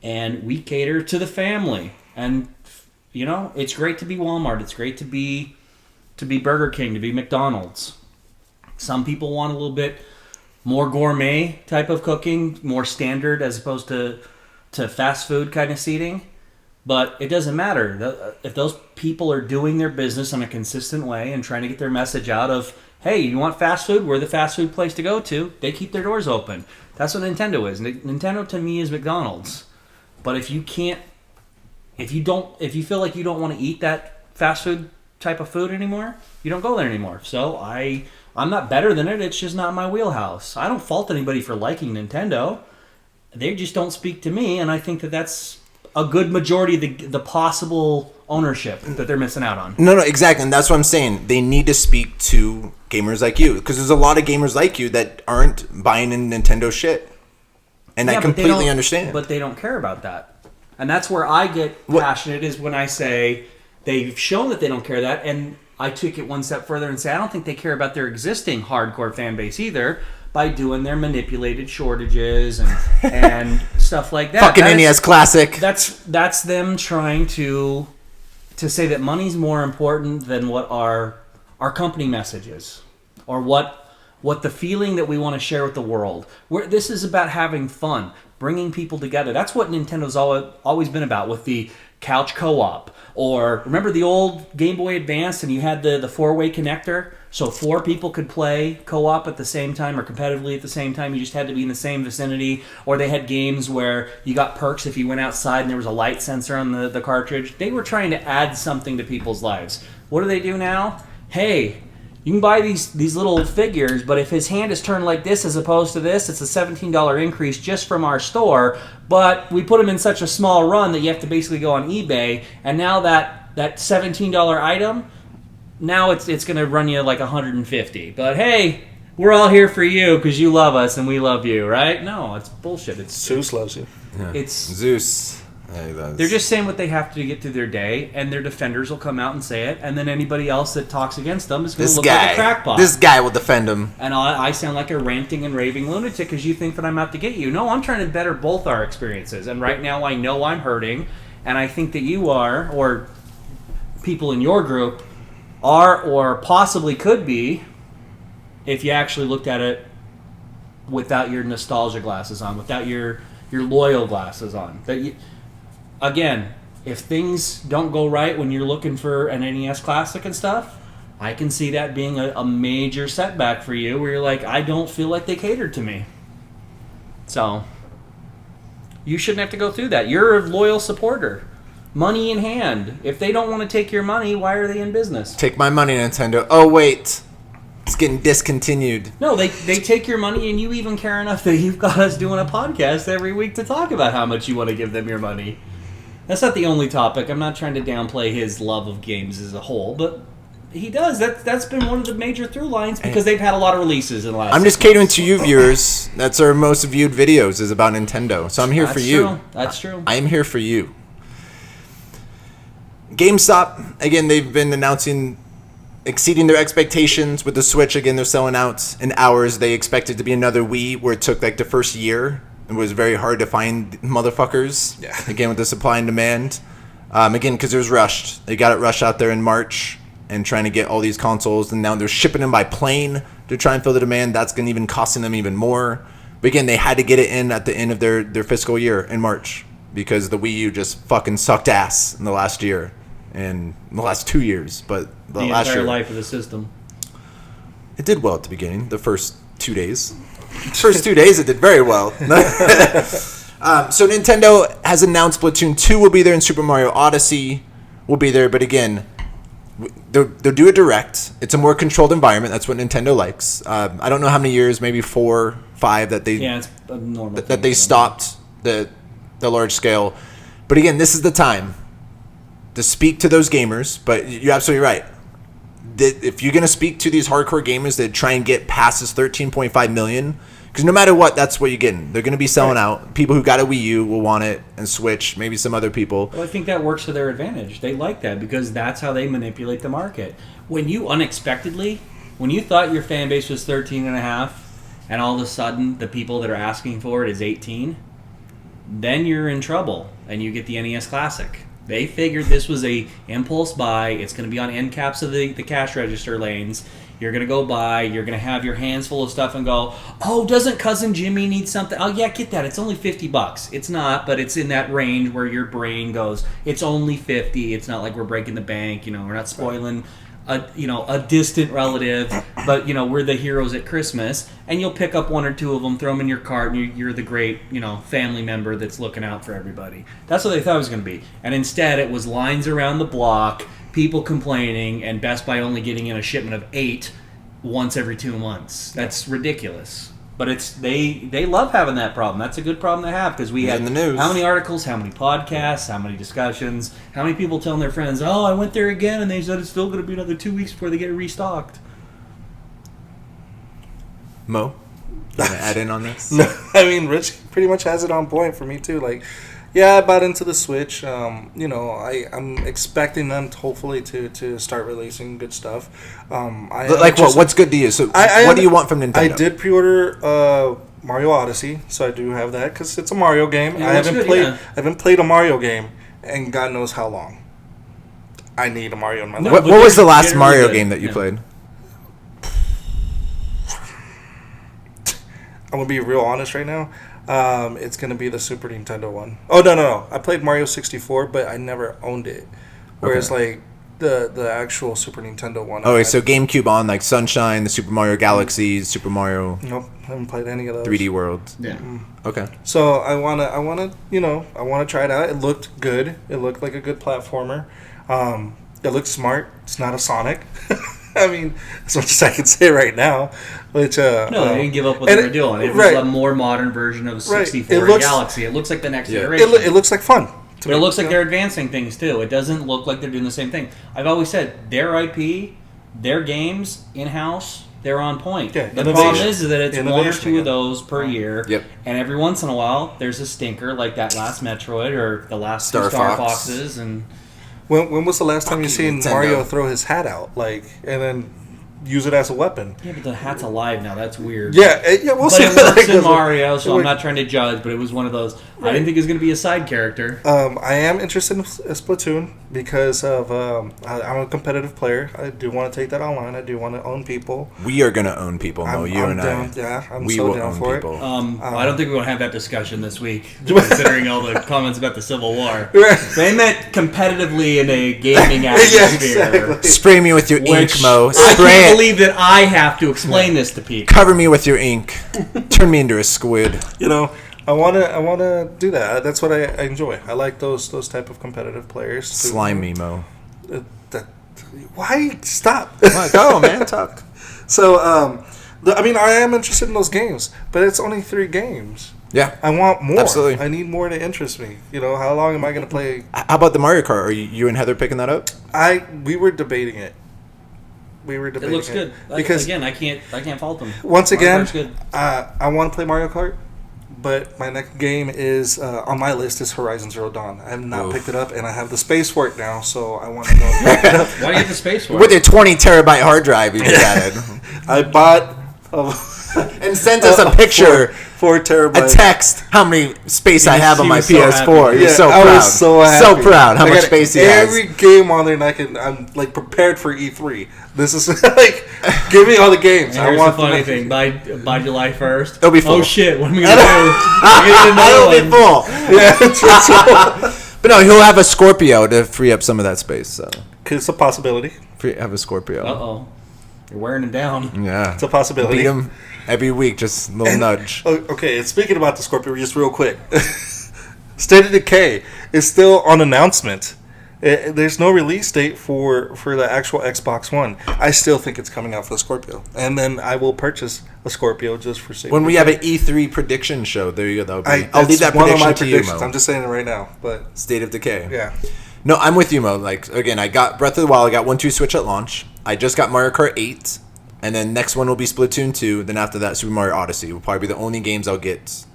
and we cater to the family. And it's great to be Walmart. It's great to be Burger King, to be McDonald's. Some people want a little bit more gourmet type of cooking, more standard as opposed to fast food kind of seating. But it doesn't matter. If those people are doing their business in a consistent way and trying to get their message out of, hey, you want fast food? We're the fast food place to go to. They keep their doors open. That's what Nintendo is. Nintendo to me is McDonald's. But if you can't, if you feel like you don't want to eat that fast food type of food anymore, you don't go there anymore. So I'm not better than it. It's just not my wheelhouse. I don't fault anybody for liking Nintendo. They just don't speak to me, and I think that that's a good majority of the possible ownership that they're missing out on. No, exactly. And that's what I'm saying. They need to speak to gamers like you. Because there's a lot of gamers like you that aren't buying in Nintendo shit. And I completely understand. But they don't care about that. And that's where I get passionate, is when I say they've shown that they don't care that. And I took it one step further and say I don't think they care about their existing hardcore fan base either, by doing their manipulated shortages and stuff like that. Fucking NES Classic. That's them trying to say that money's more important than what our company message is, or what the feeling that we want to share with the world. This is about having fun, bringing people together. That's what Nintendo's always been about, with the couch co-op. Or remember the old Game Boy Advance, and you had the 4-way connector, so 4 people could play co-op at the same time or competitively at the same time. You just had to be in the same vicinity. Or they had games where you got perks if you went outside and there was a light sensor on the cartridge. They were trying to add something to people's lives. What do they do now? Hey, you can buy these little figures, but if his hand is turned like this as opposed to this, it's a $17 increase just from our store. But we put them in such a small run that you have to basically go on eBay, and now that $17 item, now it's going to run you like $150. But hey, we're all here for you because you love us and we love you, right? No, it's bullshit. Zeus loves you. Yeah. It's Zeus. They're just saying what they have to get through their day, and their defenders will come out and say it, and then anybody else that talks against them is going to look like a crackpot. This guy will defend him. And I sound like a ranting and raving lunatic because you think that I'm out to get you. No, I'm trying to better both our experiences, and right now I know I'm hurting, and I think that you are, or people in your group are, or possibly could be, if you actually looked at it without your nostalgia glasses on, without your loyal glasses on. Again, if things don't go right when you're looking for an NES Classic and stuff, I can see that being a major setback for you, where you're like, I don't feel like they catered to me. So, you shouldn't have to go through that. You're a loyal supporter. Money in hand. If they don't want to take your money, why are they in business? Take my money, Nintendo. Oh, wait. It's getting discontinued. No, they take your money, and you even care enough that you've got us doing a podcast every week to talk about how much you want to give them your money. That's not the only topic. I'm not trying to downplay his love of games as a whole, but he does. That's been one of the major through lines because they've had a lot of releases in the last. I'm just catering to you viewers. That's our most viewed videos is about Nintendo. So I'm here for you. True. That's true. I am here for you. GameStop, again, they've been announcing exceeding their expectations with the Switch. Again, they're selling out in hours. They expected to be another Wii, where it took like the first year. It was very hard to find motherfuckers. Yeah. Again, with the supply and demand. Again, because it was rushed. They got it rushed out there in March and trying to get all these consoles. And now they're shipping them by plane to try and fill the demand. That's going to even costing them even more. But again, they had to get it in at the end of their fiscal year in March because the Wii U just fucking sucked ass in the last year. And the last 2 years. But the last entire year, life of the system. It did well at the beginning, the first 2 days. First 2 days, it did very well. So Nintendo has announced Splatoon 2 will be there and Super Mario Odyssey will be there. But again, they'll do a direct. It's a more controlled environment. That's what Nintendo likes. I don't know how many years, maybe 4, 5 that they it's a normal that they stopped the large scale. But again, this is the time to speak to those gamers. But you're absolutely right. If you're going to speak to these hardcore gamers that try and get past this 13.5 million, because no matter what, that's what you're getting. They're going to be selling out. People who got a Wii U will want it and Switch, maybe some other people. Well, I think that works to their advantage. They like that because that's how they manipulate the market. When you unexpectedly, when you thought your fan base was 13.5 and all of a sudden the people that are asking for it is 18, then you're in trouble and you get the NES Classic. They figured this was a impulse buy. It's going to be on end caps of the cash register lanes. You're going to go buy. You're going to have your hands full of stuff and go, oh, doesn't Cousin Jimmy need something? Oh, yeah, get that. It's only $50. It's not, but it's in that range where your brain goes, it's only $50. It's not like we're breaking the bank. We're not spoiling a distant relative, but we're the heroes at Christmas, and you'll pick up one or two of them, throw them in your cart, and you're the great family member that's looking out for everybody. That's what they thought it was going to be, and instead it was lines around the block, people complaining, and Best Buy only getting in a shipment of 8 once every 2 months. That's ridiculous. But they love having that problem. That's a good problem to have because we had in the news. How many articles, how many podcasts, how many discussions, how many people telling their friends, oh, I went there again and they said it's still going to be another 2 weeks before they get restocked. Mo, you want to add in on this? No, I mean, Rich pretty much has it on point for me too. Like, yeah, I bought into the Switch. I'm expecting them hopefully to start releasing good stuff. What's good to you? So, what do you want from Nintendo? I did pre-order Mario Odyssey, so I do have that because it's a Mario game. Yeah, I haven't good, I haven't played a Mario game, and God knows how long. I need a Mario in my life. What was the last Mario game that you played? I'm gonna be real honest right now. It's gonna be the Super Nintendo one. Oh no! I played Mario 64, but I never owned it. Whereas like the actual Super Nintendo one. Oh, so GameCube on like Sunshine, the Super Mario Galaxy, Super Mario. Nope, haven't played any of those. 3D World. Yeah. Okay. So I wanna try it out. It looked good. It looked like a good platformer. It looked smart. It's not a Sonic. I mean, as much as I can say right now. Which, no, they didn't give up what they were doing. It was a more modern version of 64 Galaxy. It looks like the next iteration. It looks like fun. But it looks like they're advancing things, too. It doesn't look like they're doing the same thing. I've always said, their IP, their games, in-house, they're on point. Yeah, the problem is that it's one or two of those per year. Yep. And every once in a while, there's a stinker like that last Metroid or the last Star Star Fox. Foxes. And when was the last time you seen Nintendo. Mario throw his hat out, and then use it as a weapon? yeah, but the hat's alive now. That's weird. Yeah, we'll But see. it works in Mario, so I'm not trying to judge, but it was one of those. I didn't think it was going to be a side character. I am interested in Splatoon because of I'm a competitive player. I do want to take that online. I do want to own people. We are gonna own people, Mo. You and down, I. Yeah, I'm We so will down own for people. I don't think we're going to have that discussion this week, considering all the comments about the Civil War. They meant competitively in a gaming atmosphere. exactly. Spray me with your ink, Which Mo. I Spray can't it. believe that I have to explain this to people. Cover me with your ink. Turn me into a squid. I wanna do that. That's what I enjoy. I like those type of competitive players. Slime me, Mo. Why stop? Go, man. Talk. So, I am interested in those games, but it's only 3 games. Yeah. I want more. Absolutely. I need more to interest me. How long am I going to play? How about the Mario Kart? Are you and Heather picking that up? We were debating it. It looks good. Because again, I can't fault them. Once Mario again, Kart's good. I want to play Mario Kart, but my next game is on my list is Horizon Zero Dawn. I have not picked it up, and I have the space for it now, so I want to go pick it up. Why do you have the space for With it? your 20 terabyte hard drive you just added. I bought And sent us a picture, 4 terabytes. a text, how many space I have on he my was so PS4. happy. You're Yeah, so I proud. was so happy. proud how I much got space he has. every game on there, and I'm like prepared for E3. This is like, give me all the games. And I here's want the funny them. thing. By July 1st, It'll be full. Oh shit! What am I gonna do? I don't be full. Yeah, it's But no, he'll have a Scorpio to free up some of that space. So it's a possibility. have a Scorpio. Uh-oh. You're wearing him down. Yeah, It's a possibility. beat him every week. Just a little nudge. Okay, and speaking about the Scorpio, just real quick, State of Decay is still on announcement. There's no release date for the actual Xbox One. I still think it's coming out for the Scorpio, and then I will purchase a Scorpio just for safety. When we have an E3 prediction show, there you go. I'll leave that's that one of prediction my to you, predictions. Mo. I'm just saying it right now, but State of Decay. yeah. No, I'm with you, Mo. Like, again, I got Breath of the Wild. I got 1-2 Switch at launch. I just got Mario Kart 8. And then next one will be Splatoon 2. Then after that, Super Mario Odyssey will probably be the only games I'll get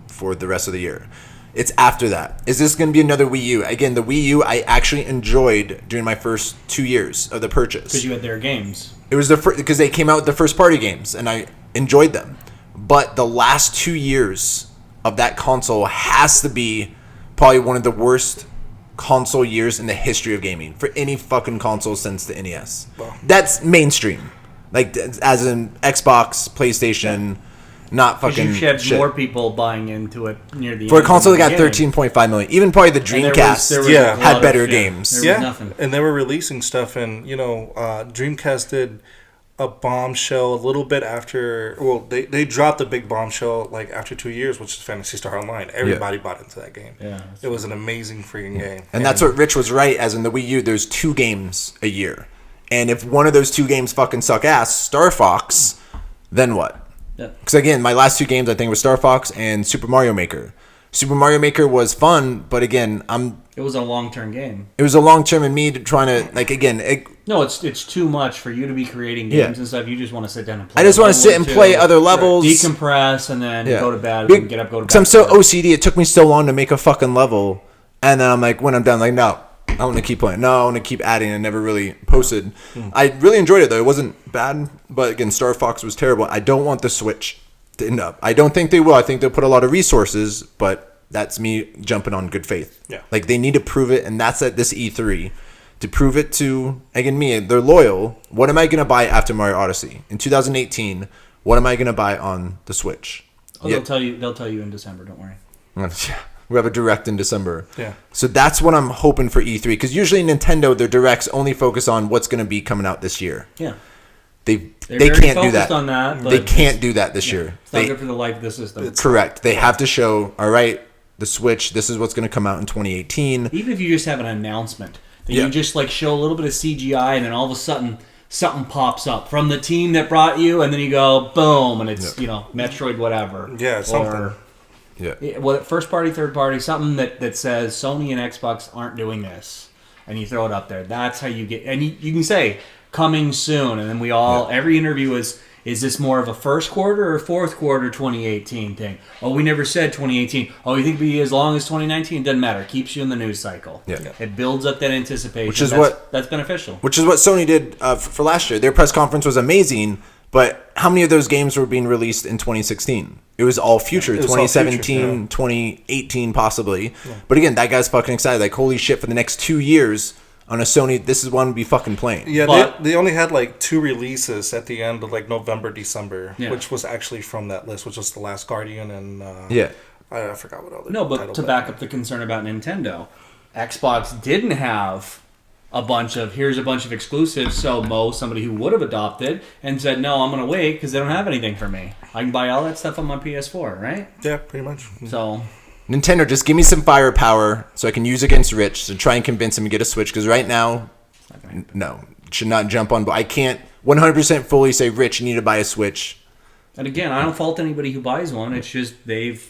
for the rest of the year. It's after that. Is this going to be another Wii U? Again, the Wii U I actually enjoyed during my first 2 years of the purchase. Because you had their games. It was because they came out with the first party games, and I enjoyed them. But the last 2 years of that console has to be probably one of the worst console years in the history of gaming for any fucking console since the NES. That's mainstream. Like, as in Xbox, PlayStation, not fucking You had shit. more people buying into it near the For a end console that than got the beginning. 13.5 million. Even probably the And there Dreamcast was Yeah. a had lot better of- games. There was Yeah, nothing. and they were releasing stuff, and Dreamcast did a bombshell a little bit after. Well, they dropped a big bombshell like after 2 years, which is Phantasy Star Online. Everybody bought into that game. Yeah. It was an amazing freaking game, And that's what Rich was right, as in the Wii U, there's 2 games a year. And if one of those 2 games fucking suck ass, Star Fox, then what? Yeah. Because again, my last 2 games I think were Star Fox and Super Mario Maker. Super Mario Maker was fun, but again, It was a long-term game. it was a long term in me trying to, like, again, No, it's too much for you to be creating Yeah. games and stuff. You just want to sit down and play. I just want to level sit and or two, play other levels. decompress, and then Yeah. go to bed. Be- And get up, go to bed. Because I'm so OCD, it took me so long to make a fucking level. And then I'm like, when I'm done, like, no, I want to keep playing. No, I want to keep adding. I never really posted. I really enjoyed it, though. It wasn't bad. But again, Star Fox was terrible. I don't want the Switch to end up. I don't think they will. I think they'll put a lot of resources, but that's me jumping on good faith. Yeah. Like, they need to prove it, and that's at this E3. To prove it to, again, me, they're loyal. What am I going to buy after Mario Odyssey? In 2018, what am I going to buy on the Switch? Oh, they'll tell you in December. Don't worry. Yeah. We have a direct in December. Yeah. So that's what I'm hoping for E3. Because usually Nintendo, their directs only focus on what's going to be coming out this year. Yeah. They They're they very can't do focused that. on that, but they can't do that this Yeah. year. It's not They, good for the life of the system. correct. They have to show, all right, the Switch, this is what's going to come out in 2018. Even if you just have an announcement, that Yeah. you just like show a little bit of CGI, and then all of a sudden something pops up from the team that brought you, and then you go boom, and it's Metroid whatever. Yeah, something. Or, Yeah. well, first party, third party, something that says Sony and Xbox aren't doing this, and you throw it up there. That's how you get, and you can say coming soon, and then every interview is this more of a first quarter or fourth quarter 2018 thing? Oh, we never said 2018. Oh, you think it'd be as long as 2019? Doesn't matter. Keeps you in the news cycle. Yeah. It builds up that anticipation. Which is that's beneficial. Which is what Sony did for last year. Their press conference was amazing, but how many of those games were being released in 2016? It was all future, It was all 2017, future, yeah. 2018 possibly. But again, that guy's fucking excited. Like, holy shit, for the next 2 years on a Sony, this is one to be fucking playing. Yeah, But- they only had like 2 releases at the end of like November, December, Yeah. which was actually from that list, which was The Last Guardian and Yeah. I forgot what other. No, but title to back up the concern about Nintendo, Xbox didn't have here's a bunch of exclusives, so somebody who would have adopted and said, no, I'm going to wait because they don't have anything for me. I can buy all that stuff on my PS4, right? Yeah, pretty much. So, Nintendo, just give me some firepower so I can use against Rich to try and convince him to get a Switch. Because right now, no, should not jump on. But I can't 100% fully say, Rich, you need to buy a Switch. and again, I don't fault anybody who buys one. It's just they've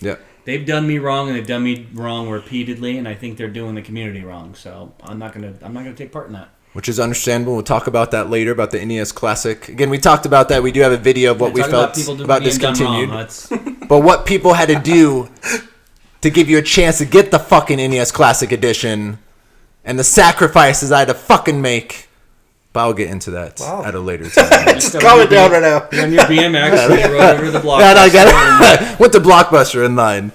done me wrong, and they've done me wrong repeatedly, and I think they're doing the community wrong. So I'm not gonna take part in that. Which is understandable. We'll talk about that later, about the NES Classic. Again, we talked about that. We do have a video of what we Talk felt people about being done discontinued. wrong. That's But what people had to do to give you a chance to get the fucking NES Classic Edition and the sacrifices I had to fucking make. But I'll get into that at a later time. Calm it down right now. on your BMX, you rode over the block. Yeah, no, I got it. Went to Blockbuster in line.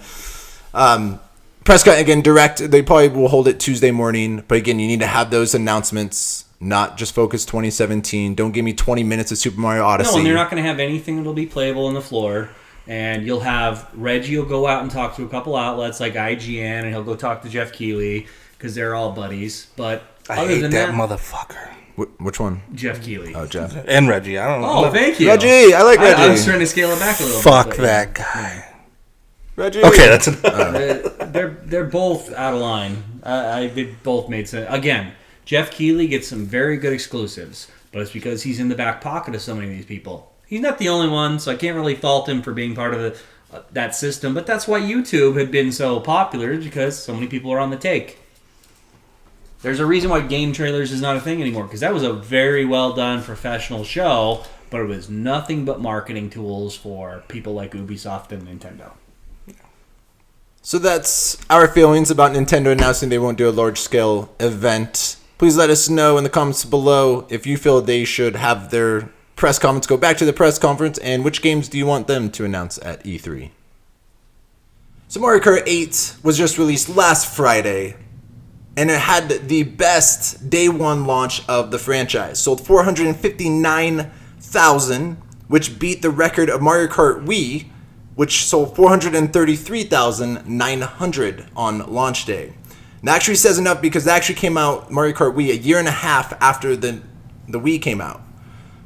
Press cut again, direct. They probably will hold it Tuesday morning. But again, you need to have those announcements, not just focus 2017. Don't give me 20 minutes of Super Mario Odyssey. No, and they're not going to have anything that'll be playable on the floor. And you'll have Reggie will go out and talk to a couple outlets like IGN, and he'll go talk to Jeff Keighley because they're all buddies. But I other hate than that that, mother-fucker. Which one? Jeff Keighley. Oh, Jeff. And Reggie. I don't know. Oh, thank you. Reggie, I like Reggie. I was trying to scale it back a little Fuck bit. but that guy. Reggie. Okay, that's enough. They're both out of line. They both made sense. Again, Jeff Keighley gets some very good exclusives, but it's because he's in the back pocket of so many of these people. He's not the only one, so I can't really fault him for being part of that system. But that's why YouTube had been so popular, is because so many people are on the take. There's a reason why game trailers is not a thing anymore, because that was a very well done professional show, but it was nothing but marketing tools for people like Ubisoft and Nintendo. So that's our feelings about Nintendo announcing they won't do a large-scale event. Please let us know in the comments below if you feel they should have their press conference go back to the press conference, and which games do you want them to announce at E3. So Mario Kart 8 was just released last Friday. and it had the best day one launch of the franchise. Sold 459,000, which beat the record of Mario Kart Wii, which sold 433,900 on launch day. And that actually says enough because that actually came out, Mario Kart Wii, a year and a half after the Wii came out.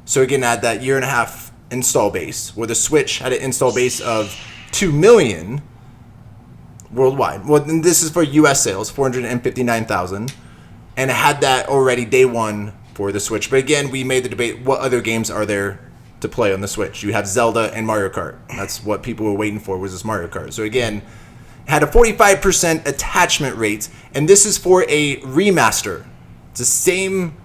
So again, at that year and a half install base, where the Switch had an install base of 2 million worldwide. Well, and this is for US sales, 459,000. And it had that already day one for the Switch. But again, we made the debate, what other games are there to play on the Switch? You have Zelda and Mario Kart. That's what people were waiting for, was this Mario Kart. So again, it had a 45% attachment rate. And this is for a remaster. It's the same,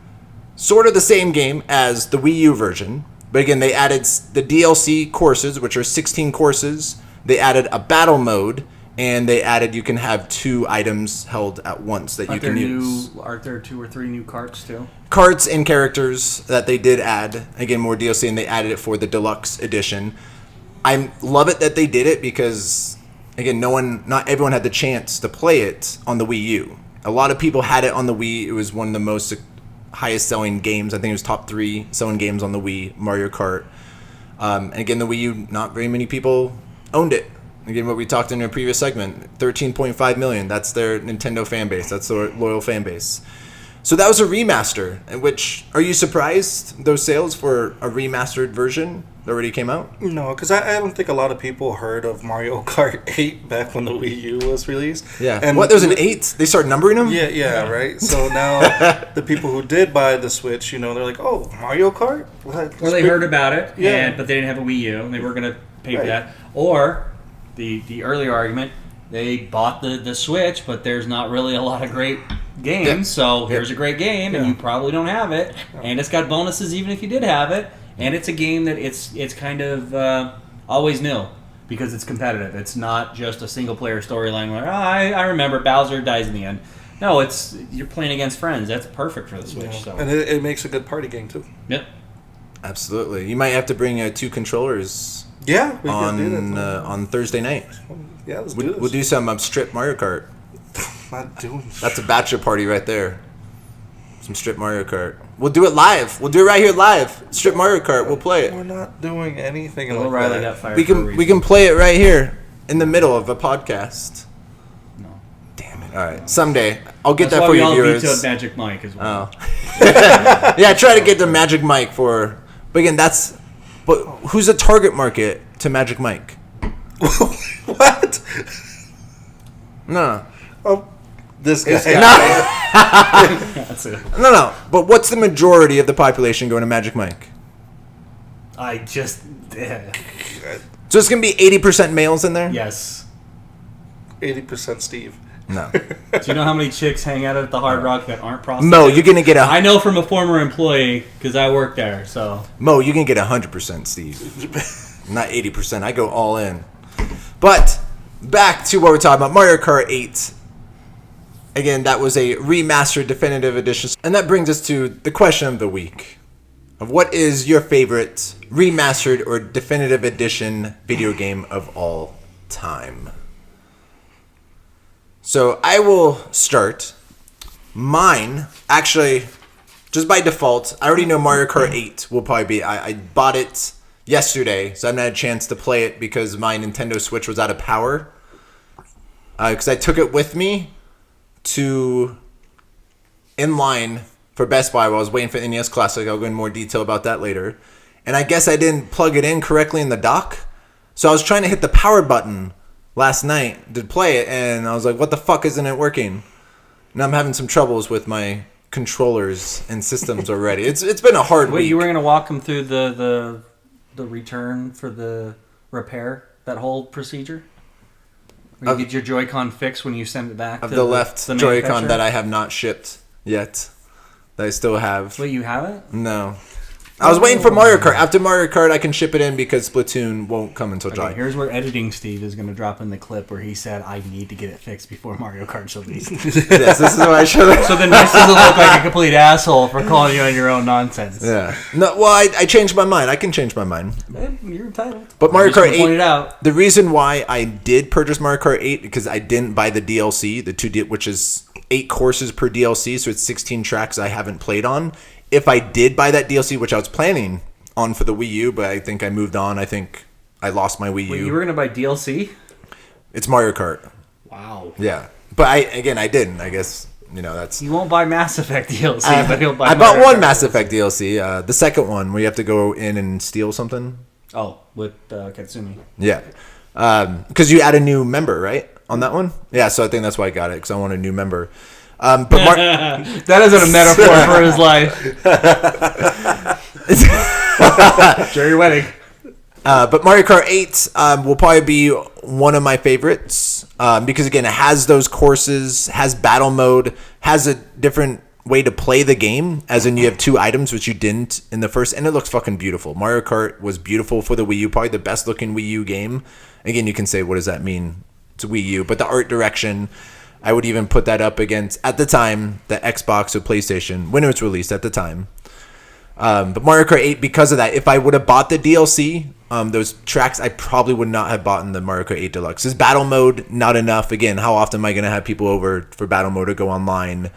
sort of the same game as the Wii U version. But again, they added the DLC courses, which are 16 courses. They added a battle mode. And they added you can have 2 items held at once that you can use. Aren't there 2 or 3 new carts too? Carts and characters that they did add. Again, more DLC, and they added it for the deluxe edition. I love it that they did it because, again, not everyone had the chance to play it on the Wii U. A lot of people had it on the Wii. It was one of the most highest selling games. I think it was top 3 selling games on the Wii, Mario Kart. And again, the Wii U, not very many people owned it. Again, what we talked in a previous segment, 13.5 million. That's their Nintendo fan base. That's their loyal fan base. So that was a remaster. Which, are you surprised those sales for a remastered version that already came out? No, because I don't think a lot of people heard of Mario Kart 8 back when the Wii U was released. Yeah. And what, there was an 8? They started numbering them? Yeah, right? So now the people who did buy the Switch, they're like, oh, Mario Kart? Or they heard about it, but they didn't have a Wii U, and they were going to pay for that. Or the earlier argument, they bought the Switch, but there's not really a lot of great games, so here's a great game, and you probably don't have it, and it's got bonuses even if you did have it, and it's a game that it's kind of always new, because it's competitive. It's not just a single-player storyline where, I remember Bowser dies in the end. No, you're playing against friends. That's perfect for the Switch. So. And it makes a good party game, too. Yep. Absolutely. You might have to bring 2 controllers. Yeah, we on can do that. On Thursday night. Yeah, let's do this. We'll do some strip Mario Kart. Not doing. That's a bachelor party right there. Some strip Mario Kart. We'll do it live. We'll do it right here live. Strip Mario Kart. We'll play it. We're not doing anything Will like Riley that. got fired. We can play it right here in the middle of a podcast. No. Damn it! All right, someday I'll get That's that why for we you all viewers. vetoed Magic Mike as well. Oh. Yeah, try to get the Magic Mike for. But again, But who's the target market to Magic Mike? What? No. Oh, this guy. That's it. No. But what's the majority of the population going to Magic Mike? I just... So it's going to be 80% males in there? Yes. 80% Steve. No. Do you know how many chicks hang out at the Hard Rock that aren't prostitutes? Mo, you're going to get I know from a former employee, because I work there, so... Mo, you can get 100%, Steve. Not 80%. I go all in. But back to what we're talking about, Mario Kart 8. Again, that was a remastered definitive edition. And that brings us to the question of the week. Of what is your favorite remastered or definitive edition video game of all time? So I will start. Mine, actually, just by default, I already know Mario Kart 8 will probably be. I bought it yesterday, so I haven't had a chance to play it because my Nintendo Switch was out of power. Because I took it with me in line for Best Buy while I was waiting for NES Classic. I'll go in more detail about that later. And I guess I didn't plug it in correctly in the dock. So I was trying to hit the power button last night to play it, and I was like, what the fuck isn't it working? And I'm having some troubles with my controllers and systems already. It's been a hard week. You were going to walk them through the return for the repair, that whole procedure? Where you get your Joy-Con fixed when you send it back of to the left the Joy-Con that I have not shipped yet. That I still have. Wait, you have it? No. I was waiting for Mario Kart. After Mario Kart, I can ship it in because Splatoon won't come until July. Here's where editing Steve is going to drop in the clip where he said, "I need to get it fixed before Mario Kart's released." Yes, this is what I should have. So then this doesn't look like a complete asshole for calling you on your own nonsense. Yeah. No. Well, I changed my mind. I can change my mind. You're entitled. But Mario Kart 8. Point it out. The reason why I did purchase Mario Kart 8 because I didn't buy the DLC, which is 8 courses per DLC, so it's 16 tracks I haven't played on. If I did buy that DLC, which I was planning on for the Wii U, but I think I moved on. I think I lost my Wii U. Wait, you were going to buy DLC? It's Mario Kart. Wow. Yeah. But I didn't. I guess, that's... You won't buy Mass Effect DLC, but he'll buy I bought Mario one Kart Mass DLC. Effect DLC, the second one, where you have to go in and steal something. Oh, with Katsumi. Yeah. Because you add a new member, right? On that one? Yeah, so I think that's why I got it, because I want a new member. But That isn't a metaphor for his life. Jerry Wedding. But Mario Kart 8 will probably be one of my favorites because, again, it has those courses, has battle mode, has a different way to play the game, as in you have 2 items, which you didn't in the first, and it looks fucking beautiful. Mario Kart was beautiful for the Wii U, probably the best looking Wii U game. Again, you can say, what does that mean to Wii U? But the art direction, I would even put that up against, at the time, the Xbox or PlayStation, when it was released at the time. But Mario Kart 8, because of that, if I would have bought the DLC, those tracks, I probably would not have bought in the Mario Kart 8 Deluxe. This battle mode, not enough. Again, how often am I going to have people over for battle mode or go online?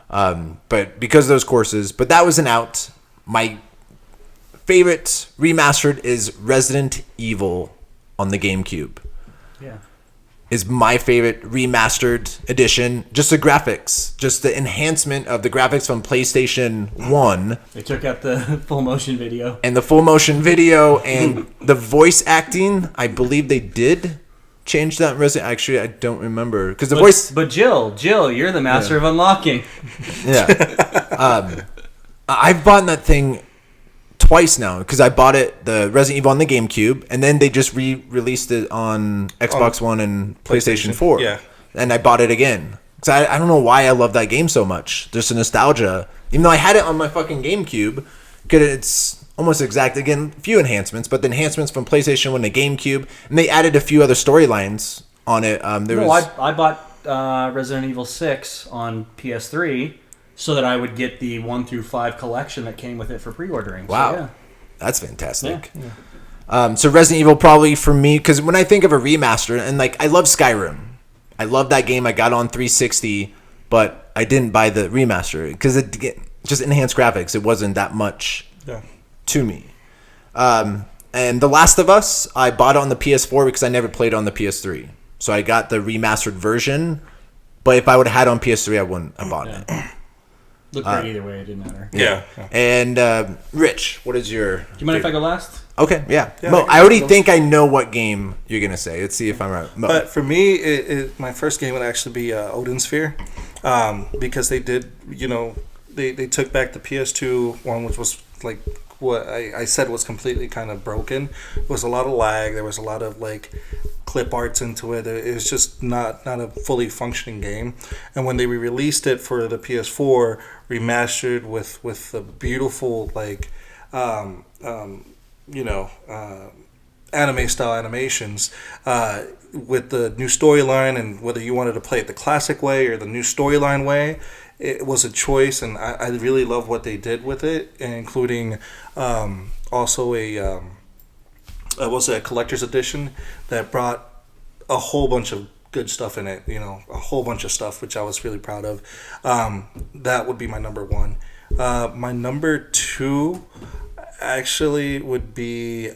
But because of those courses, but that was an out. My favorite remastered is Resident Evil on the GameCube. Yeah. Is my favorite remastered edition. Just the graphics, just the enhancement of the graphics from PlayStation 1. They took out the full motion video. And the full motion video and the voice acting, I believe they did change that in Resident. Actually, I don't remember because the voice. But Jill, you're the master of unlocking. Yeah. I've bought that thing twice now because I bought it, the Resident Evil on the GameCube, and then they just re-released it on Xbox One and PlayStation 4. Yeah. And I bought it again. Because I don't know why I love that game so much. Just a nostalgia. Even though I had it on my fucking GameCube, because it's almost exact. Again, a few enhancements, but the enhancements from PlayStation 1 to GameCube, and they added a few other storylines on it. I bought Resident Evil 6 on PS3 so that I would get the 1 through 5 collection that came with it for pre-ordering. Wow. So, yeah. That's fantastic. Yeah. So Resident Evil probably for me, because when I think of a remaster, and I love Skyrim. I love that game. I got on 360, but I didn't buy the remaster because it just enhanced graphics. It wasn't that much to me. And The Last of Us, I bought it on the PS4 because I never played on the PS3. So I got the remastered version, but if I would have had it on PS3, I wouldn't have bought it. Looked great either way. It didn't matter. Yeah. And Rich, what is your... Do you mind if I go last? Okay, yeah. Yeah, Mo, I already think I know what game you're going to say. Let's see if I'm right. Mo. But for me, my first game would actually be Odin Sphere, because they did, they took back the PS2 one, which was like what I said was completely kind of broken. It was a lot of lag. There was a lot of clip arts into it. It was just not a fully functioning game. And when they re-released it for the PS4, remastered with the beautiful anime style animations, with the new storyline, and whether you wanted to play it the classic way or the new storyline way, it was a choice, and I really love what they did with it, including also a collector's edition that brought a whole bunch of good stuff in it, a whole bunch of stuff, which I was really proud of. That would be my number one. My number two actually would be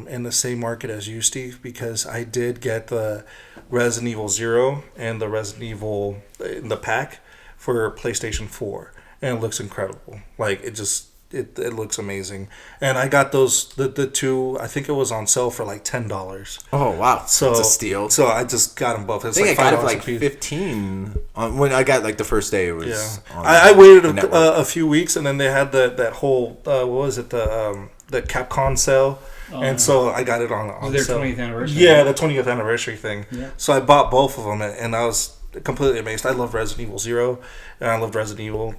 in the same market as you, Steve, because I did get the Resident Evil 0 and the Resident Evil in the pack for PlayStation 4, and it looks incredible. It looks amazing. And I got those the two, I think it was on sale for $10. Oh wow, so it's a steal. So I just got them both. I think I got it for $15 when I got the first day. It was. Yeah. I waited a few weeks, and then they had that whole what was it, the Capcom sale. And so I got it on their sale. 20th anniversary. Yeah, the 20th anniversary thing. Yeah. So I bought both of them, and I was completely amazed. I love Resident Evil 0, and I loved Resident Evil.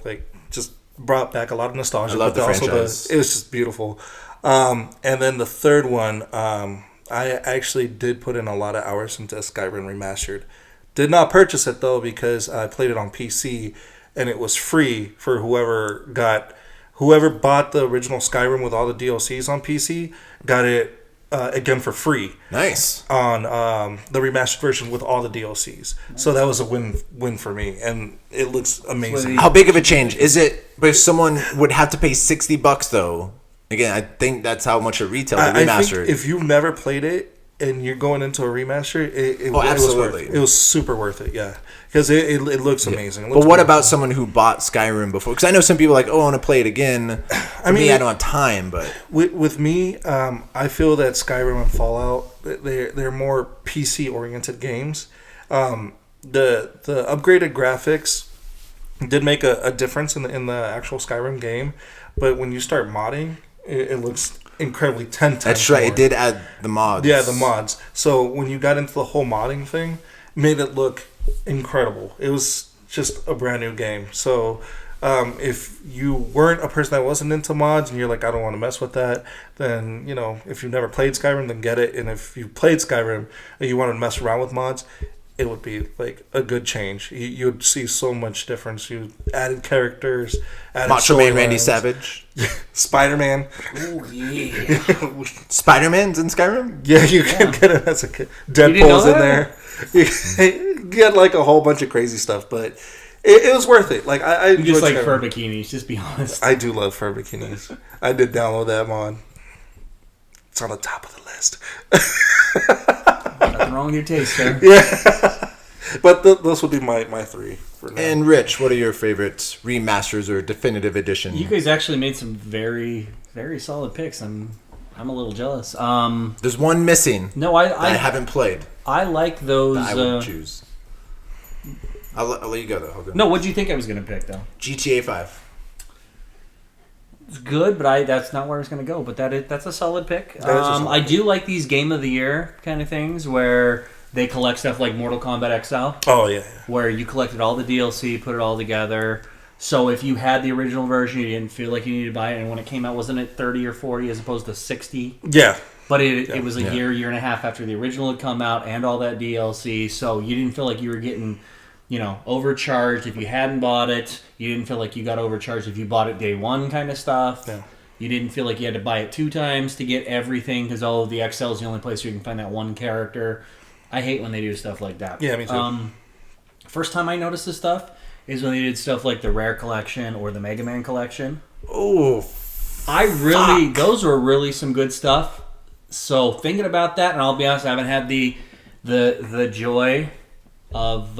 Just brought back a lot of nostalgia. I love the franchise. It was just beautiful. And then the third one, I actually did put in a lot of hours into Skyrim Remastered. Did not purchase it though because I played it on PC and it was free for whoever bought the original Skyrim with all the DLCs on PC got it again for free. Nice. On the remastered version with all the DLCs. So that was a win for me, and it looks amazing. How big of a change is it? But if someone would have to pay $60 though, again, I think that's how much it retailed. I Remastered. think if you've never played it and you're going into a remaster, it absolutely. It was super worth it, yeah. Because it looks amazing. It looks but what beautiful. about someone who bought Skyrim before? Because I know some people are like, oh, I want to play it again. I mean, I don't have time, but... With me, I feel that Skyrim and Fallout, they're more PC-oriented games. The upgraded graphics did make a difference in the actual Skyrim game, but when you start modding, it looks incredibly 10 times That's right, more. it did add the mods. Yeah, the mods. So when you got into the whole modding thing, made it look incredible. It was just a brand new game. So if you weren't a person that wasn't into mods and you're like, I don't want to mess with that, then, you know, if you've never played Skyrim, then get it. And if you played Skyrim and you want to mess around with mods, it would be like a good change. You would see so much difference. You added characters, added Macho Man storylines. Randy Savage. Spider-Man. Oh yeah. Spider-Man's in Skyrim? Yeah, you can get it as a kid. didn't know Deadpool's in that? there. You get like a whole bunch of crazy stuff, but it was worth it. Like I You just enjoyed like Skyrim. fur bikinis. Just be honest. I do love fur bikinis. I did download that mod. It's on the top of the list. Nothing wrong with your taste, sir. Yeah, but those would be my three for now. And Rich, what are your favorites? Remasters or definitive edition? You guys actually made some very, very solid picks. I'm a little jealous. There's one missing No, that I haven't played I like those. that I would choose. I'll let you go, though. I'll go. No, what do you think I was going to pick, though? GTA 5. It's good, but that's not where I was going to go. But that's a solid pick. That is a solid I do like these Game of the Year kind of things where they collect stuff like Mortal Kombat XL, Oh yeah. where you collected all the DLC, put it all together. So if you had the original version, you didn't feel like you needed to buy it, and when it came out, wasn't it 30 or 40 as opposed to 60? Yeah. But it was a Yeah. year and a half after the original had come out and all that DLC, so you didn't feel like you were getting, overcharged if you hadn't bought it. You didn't feel like you got overcharged if you bought it day one kind of stuff. Yeah. You didn't feel like you had to buy it 2 times to get everything because all of the XL is the only place where you can find that one character. I hate when they do stuff like that. Yeah, me too. First time I noticed this stuff is when they did stuff like the Rare Collection or the Mega Man Collection. Oh, Those were really some good stuff. So thinking about that, and I'll be honest, I haven't had the joy of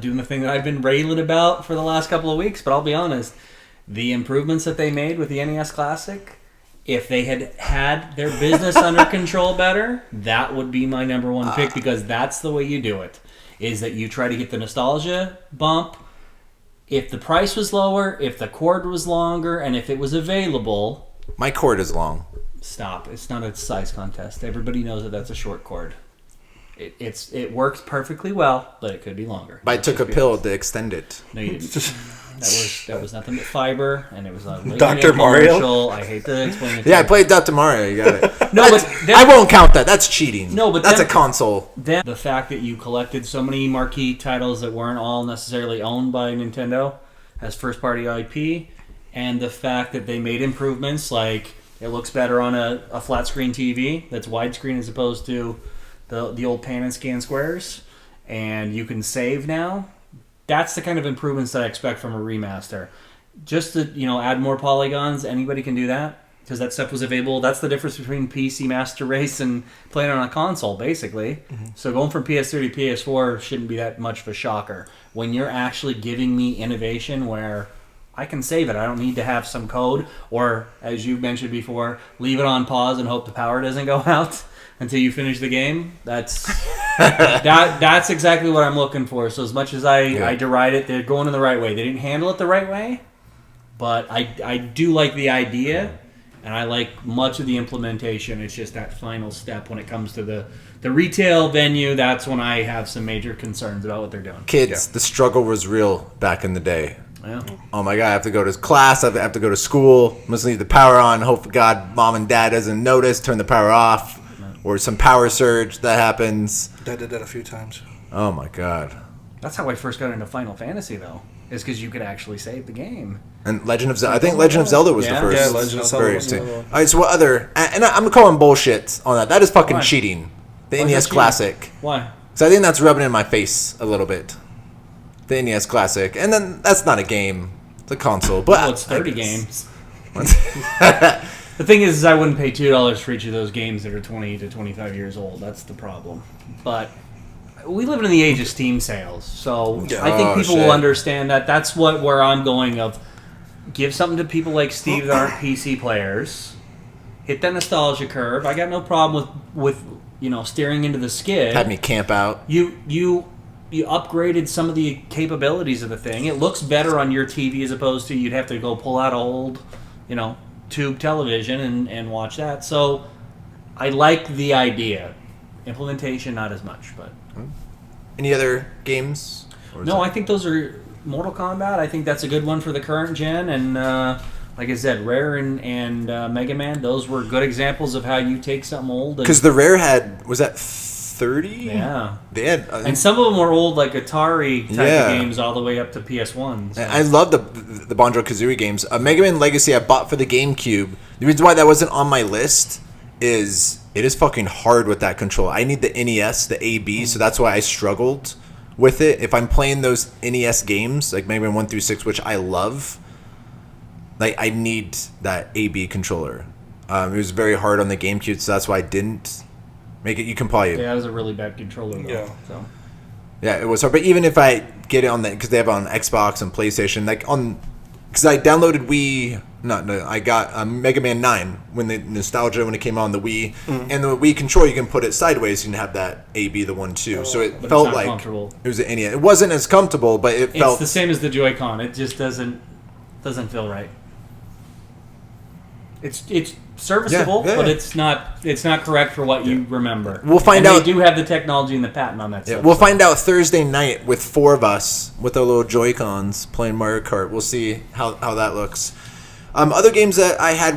doing the thing that I've been railing about for the last couple of weeks. But I'll be honest, the improvements that they made with the NES Classic, if they had their business under control better, that would be my number one pick because that's the way you do it. Is that you try to get the nostalgia bump. If the price was lower, if the cord was longer, and if it was available. my cord is long. Stop. It's not a size contest. Everybody knows that that's a short cord. It works perfectly well, but it could be longer. But I took a pill to extend it. No, you didn't. That was nothing but fiber, and it was a Dr. Mario? commercial. I hate to explain it. Yeah, I played Dr. Mario. You got it. No, but then- I won't count that. That's cheating. No, but that's then- a console. Then the fact that you collected so many marquee titles that weren't all necessarily owned by Nintendo as first-party IP, and the fact that they made improvements like it looks better on a flat-screen TV that's widescreen as opposed to the old pan and scan squares, and you can save now. That's the kind of improvements that I expect from a remaster. Just to add more polygons, anybody can do that because that stuff was available. That's the difference between PC Master Race and playing on a console, basically. Mm-hmm. So going from PS3 to PS4 shouldn't be that much of a shocker. When you're actually giving me innovation where I can save it, I don't need to have some code, or as you mentioned before, leave it on pause and hope the power doesn't go out until you finish the game. That's exactly what I'm looking for. So as much as I deride it, they're going in the right way. They didn't handle it the right way, but I do like the idea, and I like much of the implementation. It's just that final step when it comes to the retail venue. That's when I have some major concerns about what they're doing. Kids, the struggle was real back in the day. Yeah. Oh my god, I have to go to class, I have to go to school, must leave the power on, hope for God mom and dad doesn't notice, turn the power off, or some power surge that happens. Dad did that a few times. Oh my god. That's how I first got into Final Fantasy, though, is because you could actually save the game. And Legend of Zelda, I think Legend of Zelda was the Yeah. first. Yeah, Legend of Zelda very was the interesting. other one. Alright, so what other, and I'm calling bullshit on that. That is fucking Why? cheating. The Why is NES that cheating? Classic. Why? So I think that's rubbing in my face a little bit. The NES Classic. And then that's not a game. It's a console. But Well, it's 30 I guess. games. The thing is I wouldn't pay $2 for each of those games that are 20 to 25 years old. That's the problem. But we live in the age of Steam sales, so Yeah. I think Oh, people shit. will understand that. That's where I'm going of give something to people like Steve that aren't PC players. Hit that nostalgia curve. I got no problem with steering into the skid. Had me camp out. You upgraded some of the capabilities of the thing. It looks better on your TV as opposed to you'd have to go pull out old, tube television and watch that. So I like the idea. Implementation, not as much, but Any other games? Or is no, that- I think those are Mortal Kombat. I think that's a good one for the current gen, and like I said, Rare and Mega Man. Those were good examples of how you take something old. Because the Rare had, was that 30? Yeah. They had, And some of them were old, like Atari type Yeah. of games, all the way up to PS1. So. I love the Banjo-Kazooie games. Mega Man Legacy I bought for the GameCube. The reason why that wasn't on my list is it is fucking hard with that controller. I need the NES, the AB, so that's why I struggled with it. If I'm playing those NES games, like Mega Man 1 through 6, which I love, like I need that AB controller. It was very hard on the GameCube, so that's why I didn't make it. You can probably... Yeah, it was a really bad controller, though. Yeah. So. Yeah, it was hard. But even if I get it on the, because they have it on Xbox and PlayStation, like on, because I downloaded Wii, I got Mega Man 9 when the nostalgia when it came on the Wii, and the Wii controller you can put it sideways, you can have that AB the one too. So it But felt it's not like comfortable. it was an NES. It wasn't as comfortable, but it It's felt the same as the Joy-Con. It just doesn't feel right. It's serviceable, Yeah, yeah, but yeah. it's not correct for what you remember. We'll find and out- They do have the technology and the patent on that Yeah, stuff. we'll find out Thursday night with 4 of us with our little Joy-Cons playing Mario Kart. We'll see how that looks. Other games that I had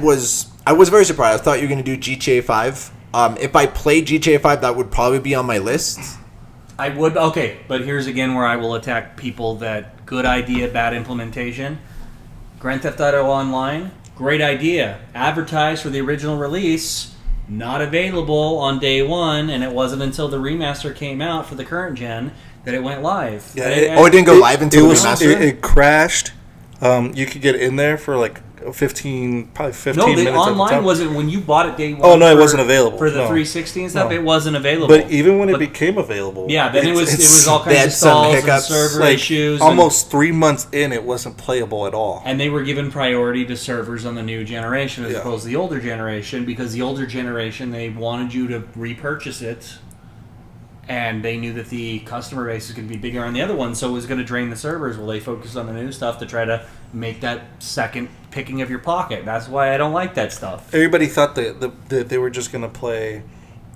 I was very surprised. I thought you were going to do GTA 5. If I played GTA 5, that would probably be on my list. I would okay, but here's again where I will attack people that good idea, bad implementation. Grand Theft Auto Online, great idea. Advertised for the original release, not available on day one, and it wasn't until the remaster came out for the current gen that it went live. Yeah, It didn't go live until the remaster? It crashed. You could get in there for like 15 No, minutes. the at the online time. wasn't when you bought it day one. Oh, no, it wasn't available. for the No. 360 and stuff. No. It wasn't available. But even when it But- became available, yeah, then it was it's all they kinds had of some stalls and hiccups. server like issues. almost 3 months in, it wasn't playable at all. And they were given priority to servers on the new generation as Yeah. opposed to the older generation because the older generation, they wanted you to repurchase it and they knew that the customer base was going to be bigger on the other one, so it was going to drain the servers. Well, they focused on the new stuff to try to make that second picking of your pocket. That's why I don't like that stuff. Everybody thought that they were just going to play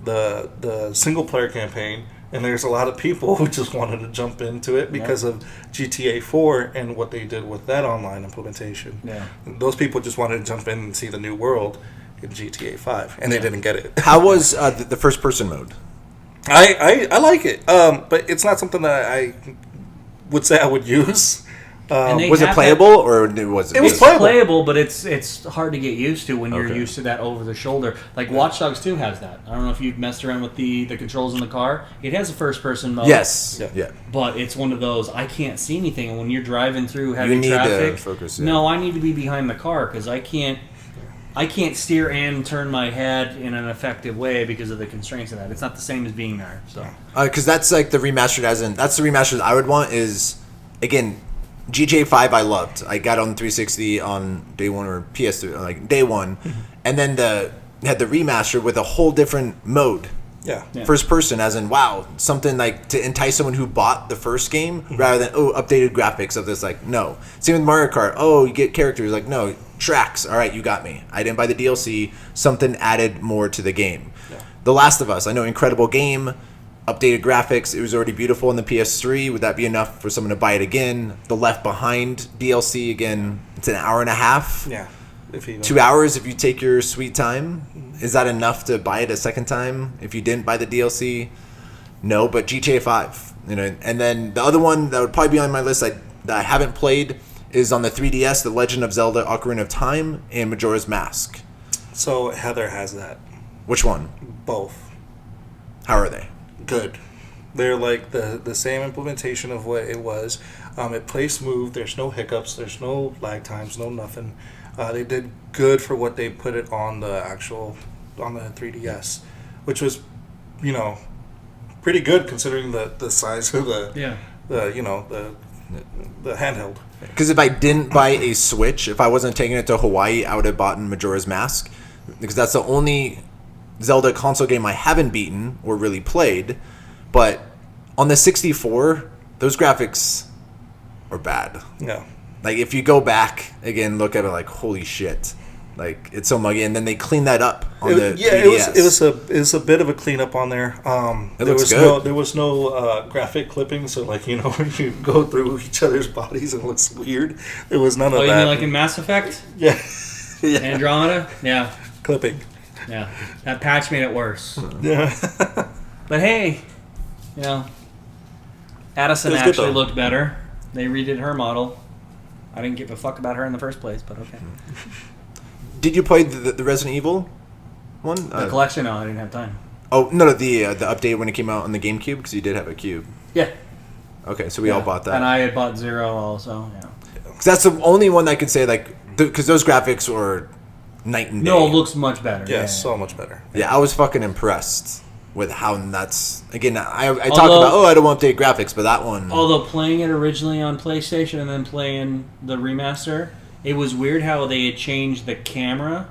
the single player campaign, and there's a lot of people who just wanted to jump into it because of GTA 4 and what they did with that online implementation. Yeah. Those people just wanted to jump in and see the new world in GTA 5, and they didn't get it. How was the first person mode? I like it, but it's not something that I would say I would use. And they Was it have playable or was it? It was It's playable. playable, but it's hard to get used to when you're Okay. used to that over the shoulder. Like Watch Dogs 2 has that. I don't know if you've messed around with the controls in the car. It has a first person mode. Yes. Yeah. Yeah. But it's one of those I can't see anything, and when you're driving through heavy You need to traffic, focus, yeah. no, I need to be behind the car because I can't steer and turn my head in an effective way because of the constraints of that. It's not the same as being there. So Because that's like the remastered that's the remastered I would want is, again, GTA 5 I loved. I got on 360 on day one or PS3, like day one. And then had the remaster with a whole different mode. Yeah. Yeah. First person, as in, wow, something like to entice someone who bought the first game rather than, updated graphics of this. Like, no. Same with Mario Kart. Oh, you get characters. Like, no, tracks. All right, you got me. I didn't buy the DLC. Something added more to the game. Yeah. The Last of Us. I know, incredible game. updated graphics. It was already beautiful in the PS3. Would that be enough for someone to buy it again? The Left Behind DLC, again, it's an hour and a half. Yeah. 2 hours if you take your sweet time. Is that enough to buy it a second time if you didn't buy the DLC? No, but GTA 5. And then the other one that would probably be on my list that I haven't played is on the 3DS, The Legend of Zelda Ocarina of Time and Majora's Mask. So Heather has that. Which one? Both. How are they? Good. They're like the same implementation of what it was. It plays smooth. There's no hiccups. There's no lag times. No nothing. They did good for what they put it on the 3DS, which was, pretty good considering the size of the handheld. Because if I didn't buy a Switch, if I wasn't taking it to Hawaii, I would have bought Majora's Mask. Because that's the only Zelda console game I haven't beaten or really played. But on the 64, those graphics are bad. No. Like, if you go back, again, look at it like, holy shit. Like, it's so muggy. And then they clean that up on the 3DS. It was a bit of a cleanup on there. There was no graphic clipping, so when you go through each other's bodies, it looks weird. There was none of that. You mean like in Mass Effect? Yeah. Yeah. Andromeda? Yeah. Clipping. Yeah. That patch made it worse. Yeah. But hey, Addison actually looked better. They redid her model. I didn't give a fuck about her in the first place, but okay. Did you play the Resident Evil one? The collection? No, I didn't have time. Oh, no, the update when it came out on the GameCube, because you did have a Cube. Yeah. Okay, so we all bought that. And I had bought Zero also, yeah. Because that's the only one that I could say, because those graphics were night and day. No, it looks much better. Yeah, so much better. Yeah, I was fucking impressed with how nuts. Again, I talk about, I don't want to update graphics, but that one. Although playing it originally on PlayStation and then playing the remaster, it was weird how they had changed the camera.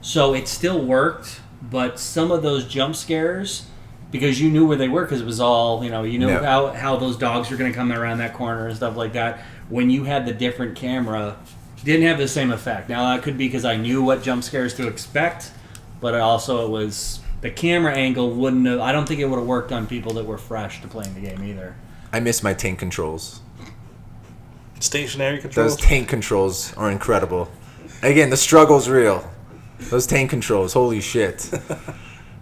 So it still worked, but some of those jump scares, because you knew where they were, because it was all, you knew how those dogs were going to come around that corner and stuff like that. When you had the different camera, didn't have the same effect. Now, that could be because I knew what jump scares to expect, but also it was... The camera angle wouldn't have... I don't think it would have worked on people that were fresh to playing the game either. I miss my tank controls. Stationary controls? Those tank controls are incredible. Again, the struggle's real. Those tank controls, holy shit.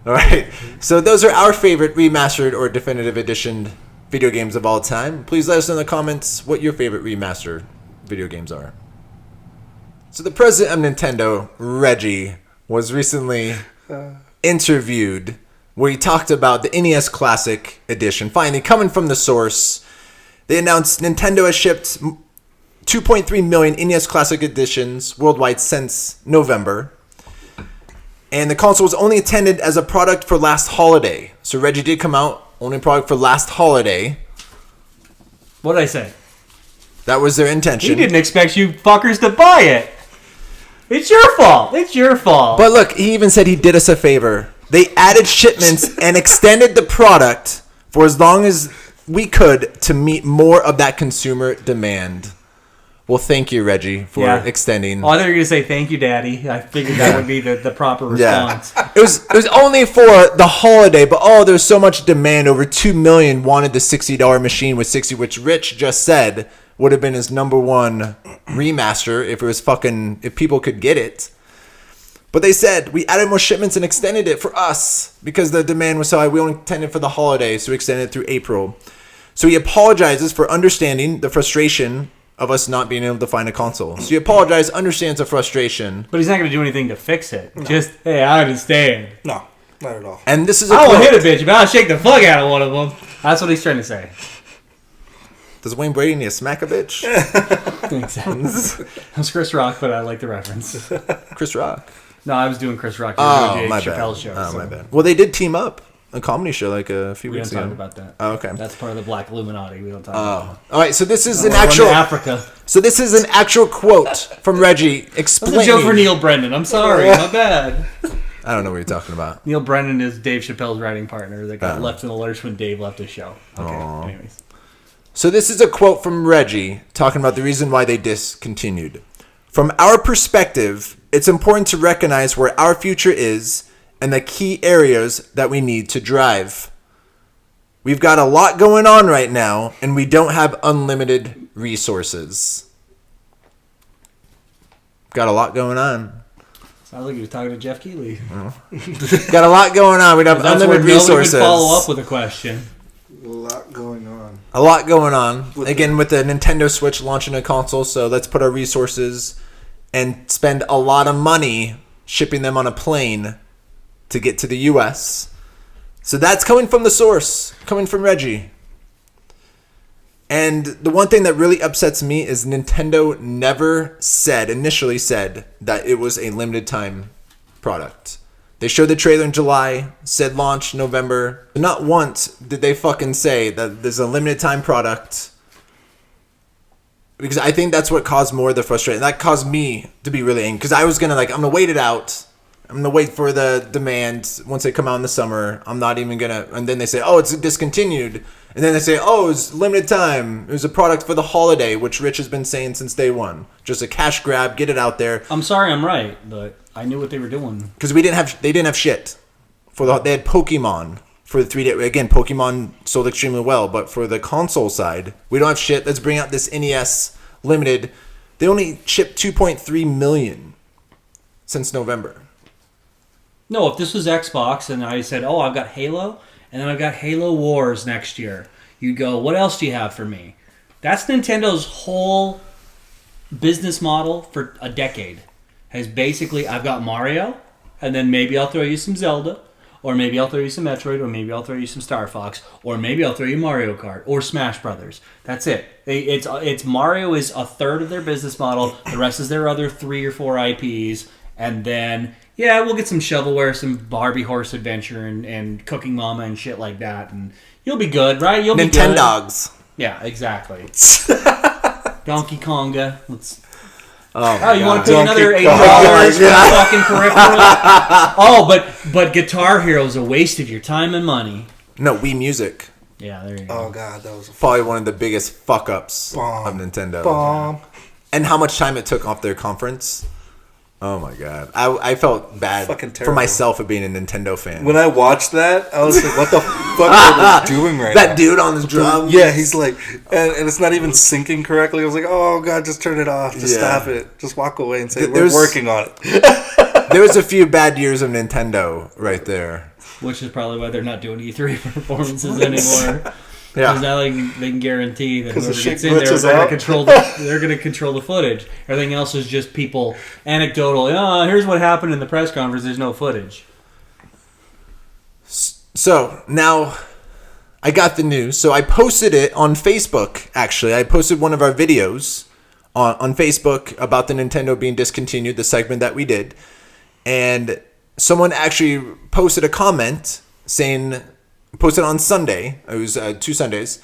Alright, so those are our favorite remastered or definitive edition video games of all time. Please let us know in the comments what your favorite remastered video games are. So the president of Nintendo, Reggie, was recently... interviewed where he talked about the NES Classic Edition. Finally, coming from the source, they announced Nintendo has shipped 2.3 million NES Classic Editions worldwide since November. And the console was only intended as a product for last holiday. So Reggie did come out, only product for last holiday. What did I say? That was their intention. He didn't expect you fuckers to buy it. It's your fault. It's your fault. But look, he even said he did us a favor. They added shipments and extended the product for as long as we could to meet more of that consumer demand. Well, thank you, Reggie, for extending. Oh, I thought you were going to say thank you, Daddy. I figured that would be the proper response. Yeah. It was only for the holiday, but there was so much demand. Over 2 million wanted the $60 machine with 60, which Rich just said would have been his number one remaster if people could get it. But they said, we added more shipments and extended it for us because the demand was so high. We only intended for the holiday, so we extended it through April. So he apologizes for understanding the frustration of us not being able to find a console. So he apologizes, understands the frustration. But he's not going to do anything to fix it. No. Just, hey, I understand. No, not at all. And this is I won't hit a bitch, but I'll shake the fuck out of one of them. That's what he's trying to say. Does Wayne Brady need to smack a bitch? That's Chris Rock, but I like the reference. Chris Rock? No, I was doing Chris Rock. Oh, my Chappelle show. Oh, my bad. Well, they did team up. A comedy show like a few weeks ago. We don't talk about that. Oh, okay. That's part of the Black Illuminati. We don't talk about that. All right, so this is an actual... Africa. So this is an actual quote from Reggie explaining... That's a joke for Neil Brennan. I'm sorry. My bad. I don't know what you're talking about. Neil Brennan is Dave Chappelle's writing partner that got left in the lurch when Dave left his show. Okay, anyways. So this is a quote from Reggie talking about the reason why they discontinued. From our perspective, it's important to recognize where our future is and the key areas that we need to drive. we've got a lot going on right now, and we don't have unlimited resources. Got a lot going on. Sounds like you were talking to Jeff Keighley. Got a lot going on. We don't have That's unlimited where resources. Would follow up with a question. A lot going on. A lot going on. Again, with the Nintendo Switch launching a console, so let's put our resources and spend a lot of money shipping them on a plane to get to the U.S. So that's coming from the source, coming from Reggie. And the one thing that really upsets me is Nintendo never initially said that it was a limited time product. They showed the trailer in July, said launch November. Not once did they fucking say that there's a limited time product. Because I think that's what caused more of the frustration. That caused me to be really angry. Because I was going to I'm going to wait it out. I'm going to wait for the demand once they come out in the summer. I'm not even going to... And then they say, oh, it's discontinued. And then they say, oh, it's limited time. It was a product for the holiday, which Rich has been saying since day one. Just a cash grab, get it out there. I'm sorry I'm right, but I knew what they were doing. Because they didn't have shit. They had Pokemon for the 3D. Again, Pokemon sold extremely well, but for the console side, we don't have shit. Let's bring out this NES Limited. They only shipped 2.3 million since November. No, if this was Xbox and I said, oh, I've got Halo, and then I've got Halo Wars next year, you'd go, what else do you have for me? That's Nintendo's whole business model for a decade. Has basically, I've got Mario, and then maybe I'll throw you some Zelda, or maybe I'll throw you some Metroid, or maybe I'll throw you some Star Fox, or maybe I'll throw you Mario Kart, or Smash Brothers. That's it. It's Mario is a third of their business model. The rest is their other 3 or 4 IPs, and then... yeah, we'll get some shovelware, some Barbie Horse Adventure, and Cooking Mama and shit like that, and you'll be good, right? You'll be good. Nintendogs. Yeah, exactly. Donkey Konga. Oh, you want to pay Donkey another $80 Kong. for the fucking peripheral? Oh, but Guitar Hero is a waste of your time and money. No, Wii Music. Yeah, there you go. Oh god, that was Probably one of the biggest fuck-ups Bomb. of Nintendo. bomb. And how much time it took off their conference. Oh my god. I felt bad Fucking for terrible. myself of being a Nintendo fan. When I watched that, I was like, what the fuck are they doing right now? That dude on the drum. Yeah, he's like, and it's not even syncing correctly. I was like, oh god, just turn it off. Just Yeah. stop it. Just walk away and say, There's- we're working on it. There was a few bad years of Nintendo right there. Which is probably why they're not doing E3 performances anymore. Because Yeah. now they can guarantee that 'Cause the whoever shit gets in there, glitches they're out. going to control the footage. Everything else is just people anecdotal. Oh, here's what happened in the press conference. There's no footage. So now I got the news. So I posted it on Facebook, actually. I posted one of our videos on Facebook about the Nintendo being discontinued, the segment that we did. And someone actually posted a comment posted on Sunday. It was 2 Sundays.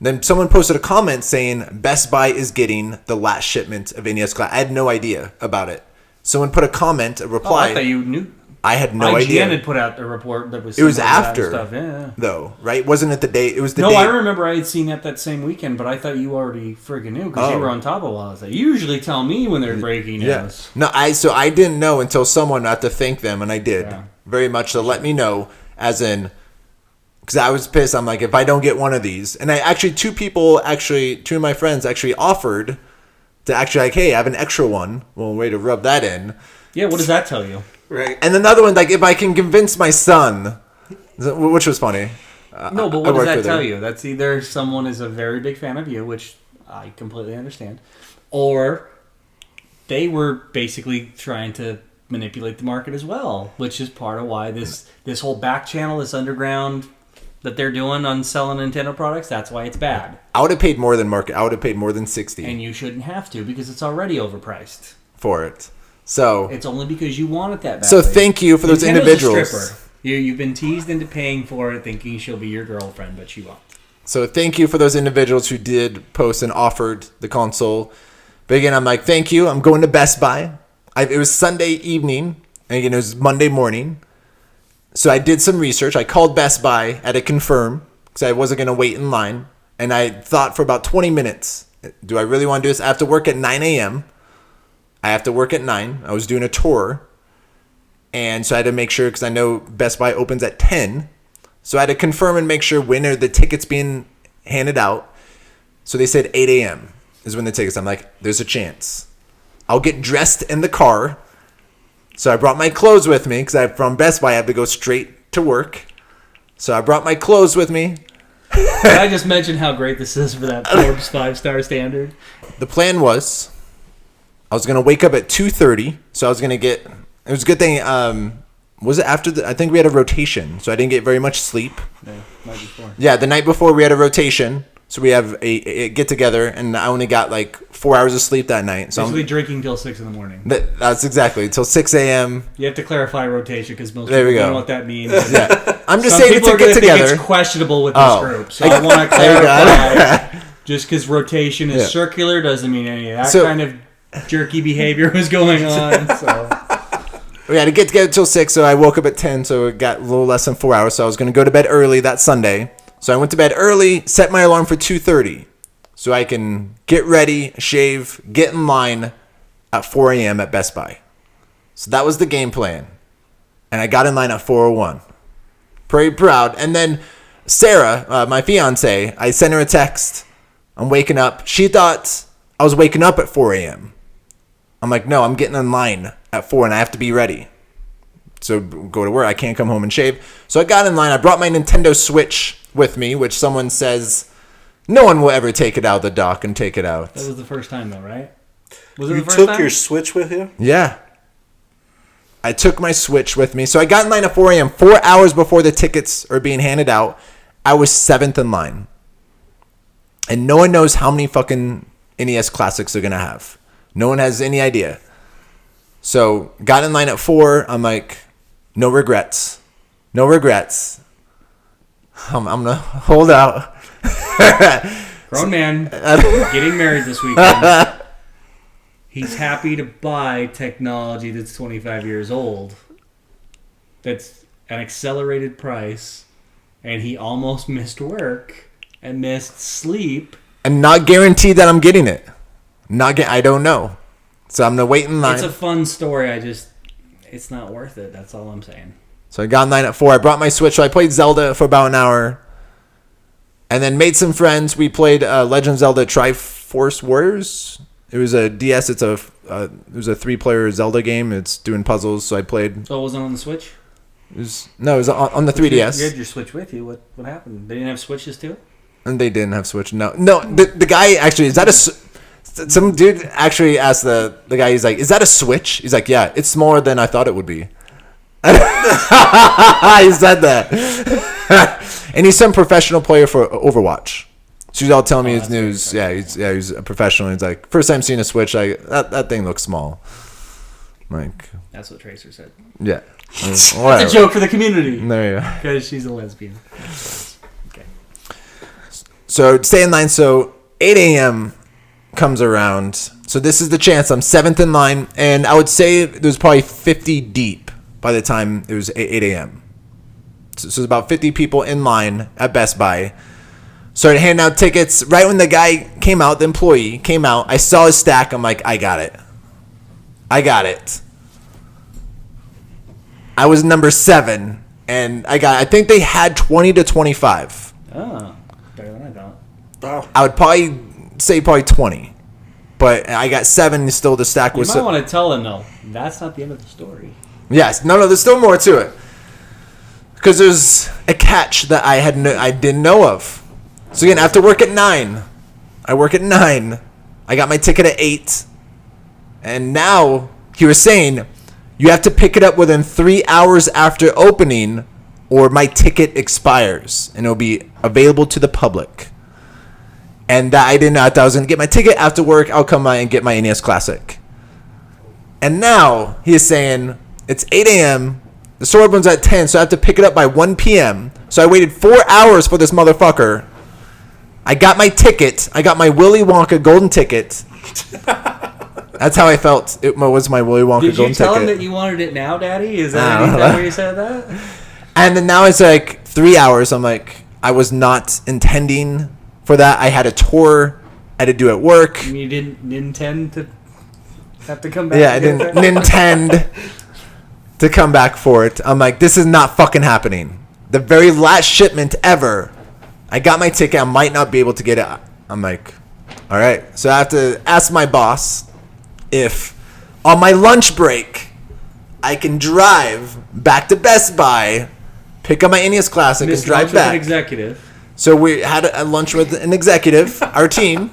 Then someone posted a comment saying Best Buy is getting the last shipment of NES Classic. I had no idea about it. Someone put a comment, a Oh, reply. I thought you knew. I had no IGN idea. had put out a report that was. It was similar to that after, stuff. Yeah. though, right? Wasn't it the day? It was the No, day. I remember I had seen that same weekend, but I thought you already friggin' knew because you Oh. were on top of all this. They usually tell me when they're breaking news. Yeah. No, I didn't know until someone had to thank them, and I did Yeah. very much to let me know, as in, because I was pissed. I'm like, if I don't get one of these, and two of my friends actually offered to actually like, hey, I have an extra one. Well, way to rub that in. Yeah, what does that tell you? Right. And another one, like, if I can convince my son, which was funny. No, but I what does worked that with tell her. you? That's either someone is a very big fan of you, which I completely understand, or they were basically trying to manipulate the market as well, which is part of why this whole back channel, this underground that they're doing on selling Nintendo products, that's why it's bad. I would have paid more than market. I would have paid more than 60 And you shouldn't have to because it's already overpriced. for it. So It's only because you want it that badly. So thank you for those Nintendo's individuals. A stripper. You've been teased into paying for it, thinking she'll be your girlfriend, but she won't. So thank you for those individuals who did post and offered the console. But again, I'm like, thank you. I'm going to Best Buy. It was Sunday evening, and again, it was Monday morning. So I did some research. I called Best Buy. I had to confirm because I wasn't going to wait in line. And I thought for about 20 minutes, do I really want to do this? I have to work at 9 a.m. I have to work at 9. I was doing a tour. And so I had to make sure, because I know Best Buy opens at 10. So I had to confirm and make sure when are the tickets being handed out. So they said 8 a.m. is when the tickets. I'm like, there's a chance. I'll get dressed in the car. So I brought my clothes with me because from Best Buy I have to go straight to work. So I brought my clothes with me. Can I just mention how great this is for that Forbes 5-star standard? The plan was I was going to wake up at 2:30. So I was going to get... It was a good thing... was it after I think we had a rotation, so I didn't get very much sleep. Yeah, night before. Yeah, the night before we had a rotation, so we have a get together, and I only got like 4 hours of sleep that night. So basically drinking till 6 in the morning. That's exactly till 6 a.m. You have to clarify rotation because most There we people go. don't know what that means. Yeah. I'm just Some saying it's people a are going get to think together. it's questionable with this group, so I want to There you go. clarify. Just because rotation is circular doesn't mean any of that kind of jerky behavior was going on. So. We had to get together till 6, so I woke up at 10, so it got a little less than 4 hours. So I was going to go to bed early that Sunday. So I went to bed early, set my alarm for 2:30, so I can get ready, shave, get in line at 4 a.m. at Best Buy. So that was the game plan. And I got in line at 4:01. Pretty proud. And then Sarah, my fiance, I sent her a text. I'm waking up. She thought I was waking up at 4 a.m. I'm like, no, I'm getting in line at 4 and I have to be ready. So go to work. I can't come home and shave. So I got in line. I brought my Nintendo Switch with me, which someone says no one will ever take it out of the dock and take it out. That was the first time, though, right? Was it You the first took time? your Switch with you? Yeah. I took my Switch with me. So I got in line at 4 a.m. 4 hours before the tickets are being handed out. I was 7th in line. And no one knows how many fucking NES Classics they're going to have. No one has any idea. So got in line at 4. I'm like, no regrets. No regrets. I'm going to hold out. Grown man getting married this weekend. He's happy to buy technology that's 25 years old. That's an accelerated price. And he almost missed work and missed sleep. And not guaranteed that I'm getting it. I don't know. So I'm going to wait in line. It's a fun story. It's not worth it. That's all I'm saying. So I got in line at 4. I brought my Switch. So I played Zelda for about an hour. And then made some friends. We played Legend of Zelda Triforce Warriors. It was a DS. It was a 3-player Zelda game. It's doing puzzles. So I played. So it wasn't on the Switch? It was on the 3DS. You had your Switch with you. What happened? They didn't have Switches too? And they didn't have Switch. No. The guy actually, is that some dude actually asked the guy, he's like, is that a Switch? He's like, yeah, it's smaller than I thought it would be. He said that. And he's some professional player for Overwatch. So he's all telling me his news. Yeah, he's a professional. He's like, first time seeing a Switch, that thing looks small. Like, that's what Tracer said. Yeah. It's a joke for the community. There you go. Because she's a lesbian. Okay. So stay in line. So 8 a.m. comes around. So this is the chance. I'm 7th in line. And I would say there's probably 50 deep by the time it was 8 a.m. So there's about 50 people in line at Best Buy. Started handing out tickets. Right when the guy came out, the employee came out, I saw his stack. I'm like, I got it. I was number 7. And I think they had 20 to 25. Oh, better than I thought. Wow. I would probably say 20. But I got 7. Still, the stack was. You might want to tell them, though, that's not the end of the story. Yes. No, there's still more to it. Because there's a catch that I didn't know of. So again, I have to work at 9. I work at 9. I got my ticket at 8. And now, he was saying, you have to pick it up within 3 hours after opening, or my ticket expires. And it'll be available to the public. And that I didn't know. I thought I was going to get my ticket after work. I'll come by and get my NES Classic. And now, he is saying, it's 8 a.m., the store opens at 10, so I have to pick it up by 1 p.m. So I waited 4 hours for this motherfucker. I got my ticket. I got my Willy Wonka golden ticket. That's how I felt. It was my Willy Wonka golden ticket. Did you tell him that you wanted it now, Daddy? Is that where you said that? And then now it's like 3 hours. I'm like, I was not intending for that. I had a tour I had to do at work. You didn't intend to have to come back? Yeah, I didn't intend to come back for it. I'm like, this is not fucking happening. the very last shipment ever. I got my ticket. I might not be able to get it. I'm like, all right. So I have to ask my boss if on my lunch break I can drive back to Best Buy, pick up my NES Classic, and drive back. An executive. So we had a lunch with an executive, our team.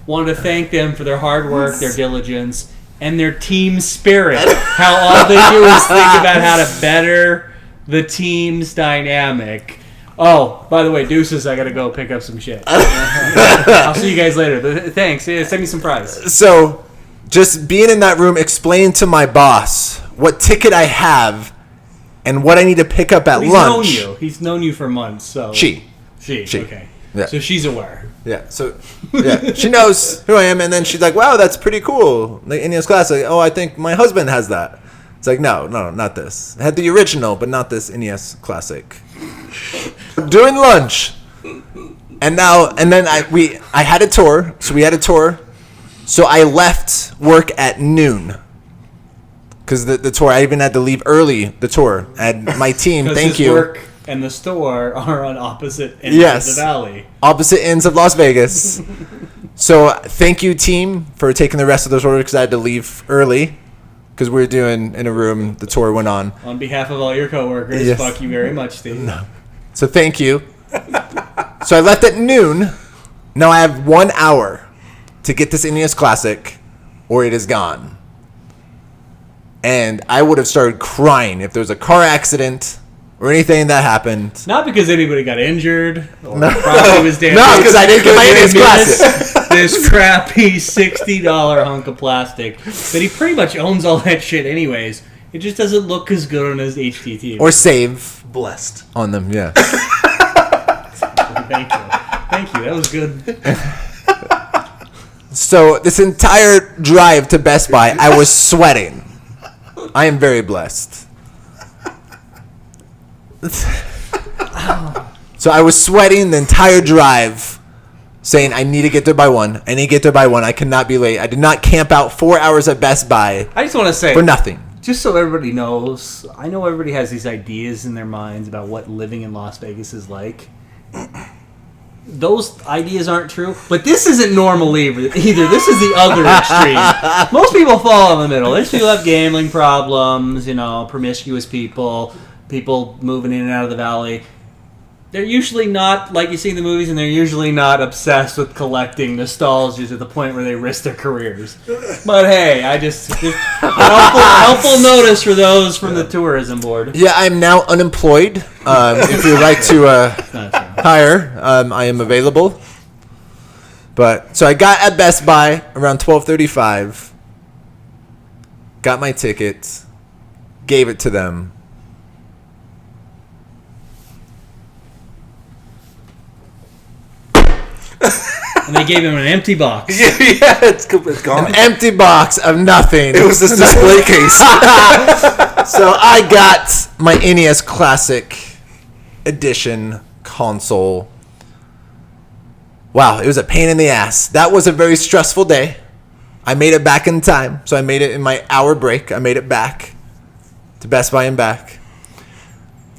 Wanted to thank them for their hard work, their diligence, and their team spirit. How all they do is think about how to better the team's dynamic. Oh, by the way, deuces, I gotta go pick up some shit. I'll see you guys later. Thanks. Yeah, send me some fries. So, just being in that room, explaining to my boss what ticket I have and what I need to pick up at lunch. He's known you. He's known you for months. So She. Okay. Yeah. So she's aware. Yeah. So, yeah, she knows who I am, and then she's like, "Wow, that's pretty cool." The NES Classic. Oh, I think my husband has that. It's like, no, not this. I had the original, but not this NES Classic. During lunch, and then I had a tour. So we had a tour. So I left work at noon. Because the tour, I even had to leave early, the tour. And my team, thank you. Work and the store are on opposite ends of the valley. Opposite ends of Las Vegas. So thank you, team, for taking the rest of those orders because I had to leave early. Because we were doing in a room, the tour went on. On behalf of all your coworkers, Yes. Fuck you very much, Steve. No. So thank you. So I left at noon. Now I have 1 hour to get this NES Classic, or it is gone. And I would have started crying if there was a car accident or anything that happened. Not because anybody got injured or property was damaged. No, because I didn't get my NES Classic. This crappy $60 hunk of plastic that he pretty much owns all that shit anyways. It just doesn't look as good on his HDT. Or save Blessed. on them, yeah. Thank you. That was good. So this entire drive to Best Buy, I was sweating. I am very blessed. So I was sweating the entire drive, saying I need to get there by 1. I need to get there by 1. I cannot be late. I did not camp out 4 hours at Best Buy I just want to say, for nothing. just so everybody knows, I know everybody has these ideas in their minds about what living in Las Vegas is like. Those ideas aren't true, but this isn't normal either. This is the other extreme. Most people fall in the middle. There's people who have gambling problems, promiscuous people moving in and out of the valley. They're usually not, like you see in the movies, and they're usually not obsessed with collecting nostalgia to the point where they risk their careers. But hey, just helpful notice for those from the tourism board. Yeah, I'm now unemployed. If you'd like to hire, I am available. So I got at Best Buy around 12:35. Got my ticket. Gave it to them. And they gave him an empty box. Yeah, it's gone. An empty box of nothing. It was this display case. So I got my NES Classic Edition console. Wow, it was a pain in the ass. That was a very stressful day. I made it back in time. So I made it in my hour break. I made it back to Best Buy and back.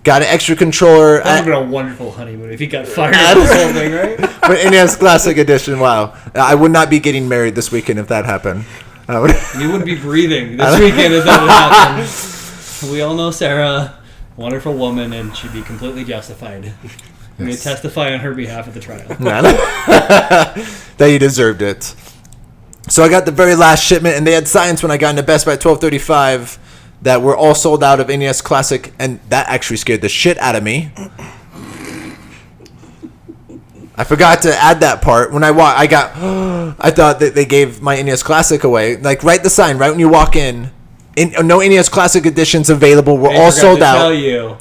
Got an extra controller. That would have been a wonderful honeymoon if he got fired at this whole thing, right? But NES Classic Edition, wow. I would not be getting married this weekend if that happened. You wouldn't be breathing this weekend if that would happen. We all know Sarah, wonderful woman, and she'd be completely justified. I'm going to testify on her behalf at the trial. That you deserved it. So I got the very last shipment, and they had signs when I got into Best Buy at 12:35 that were all sold out of NES Classic, and that actually scared the shit out of me. I forgot to add that part. When I thought that they gave my NES Classic away. Like, write the sign right when you walk in. No NES Classic editions available. We're all sold out. Tell you,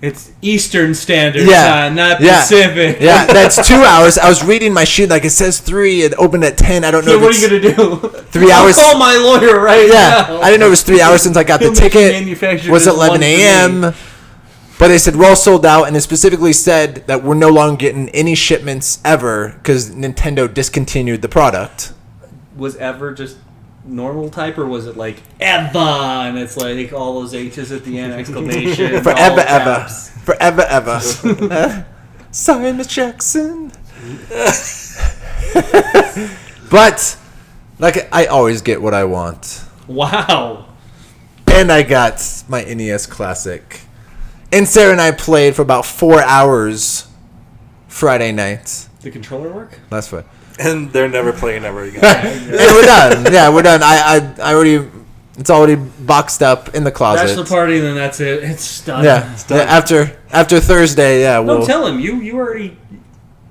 it's Eastern Standard Time, not Pacific. Yeah, that's 2 hours. I was reading my sheet, like it says 3. It opened at 10. I don't know. So what are you gonna do? 3 hours. I'll call my lawyer right now. I didn't know it was 3 hours since I got the ticket. Was 11 a.m. But they said we're all sold out, and it specifically said that we're no longer getting any shipments ever because Nintendo discontinued the product. Was ever just normal type, or was it like Eva, and it's like all those H's at the end, exclamation, Forever, all ever. caps. Forever, ever. Sorry, Miss Jackson. But, like, I always get what I want. Wow. And I got my NES Classic. And Sarah and I played for about 4 hours Friday night. The controller work? That's fun. And they're never playing ever again. And we're done. Yeah, we're done. I already... It's already boxed up in the closet. Bachelor party, then that's it. It's done. Yeah. It's done. After Thursday, yeah. No, tell him. You already...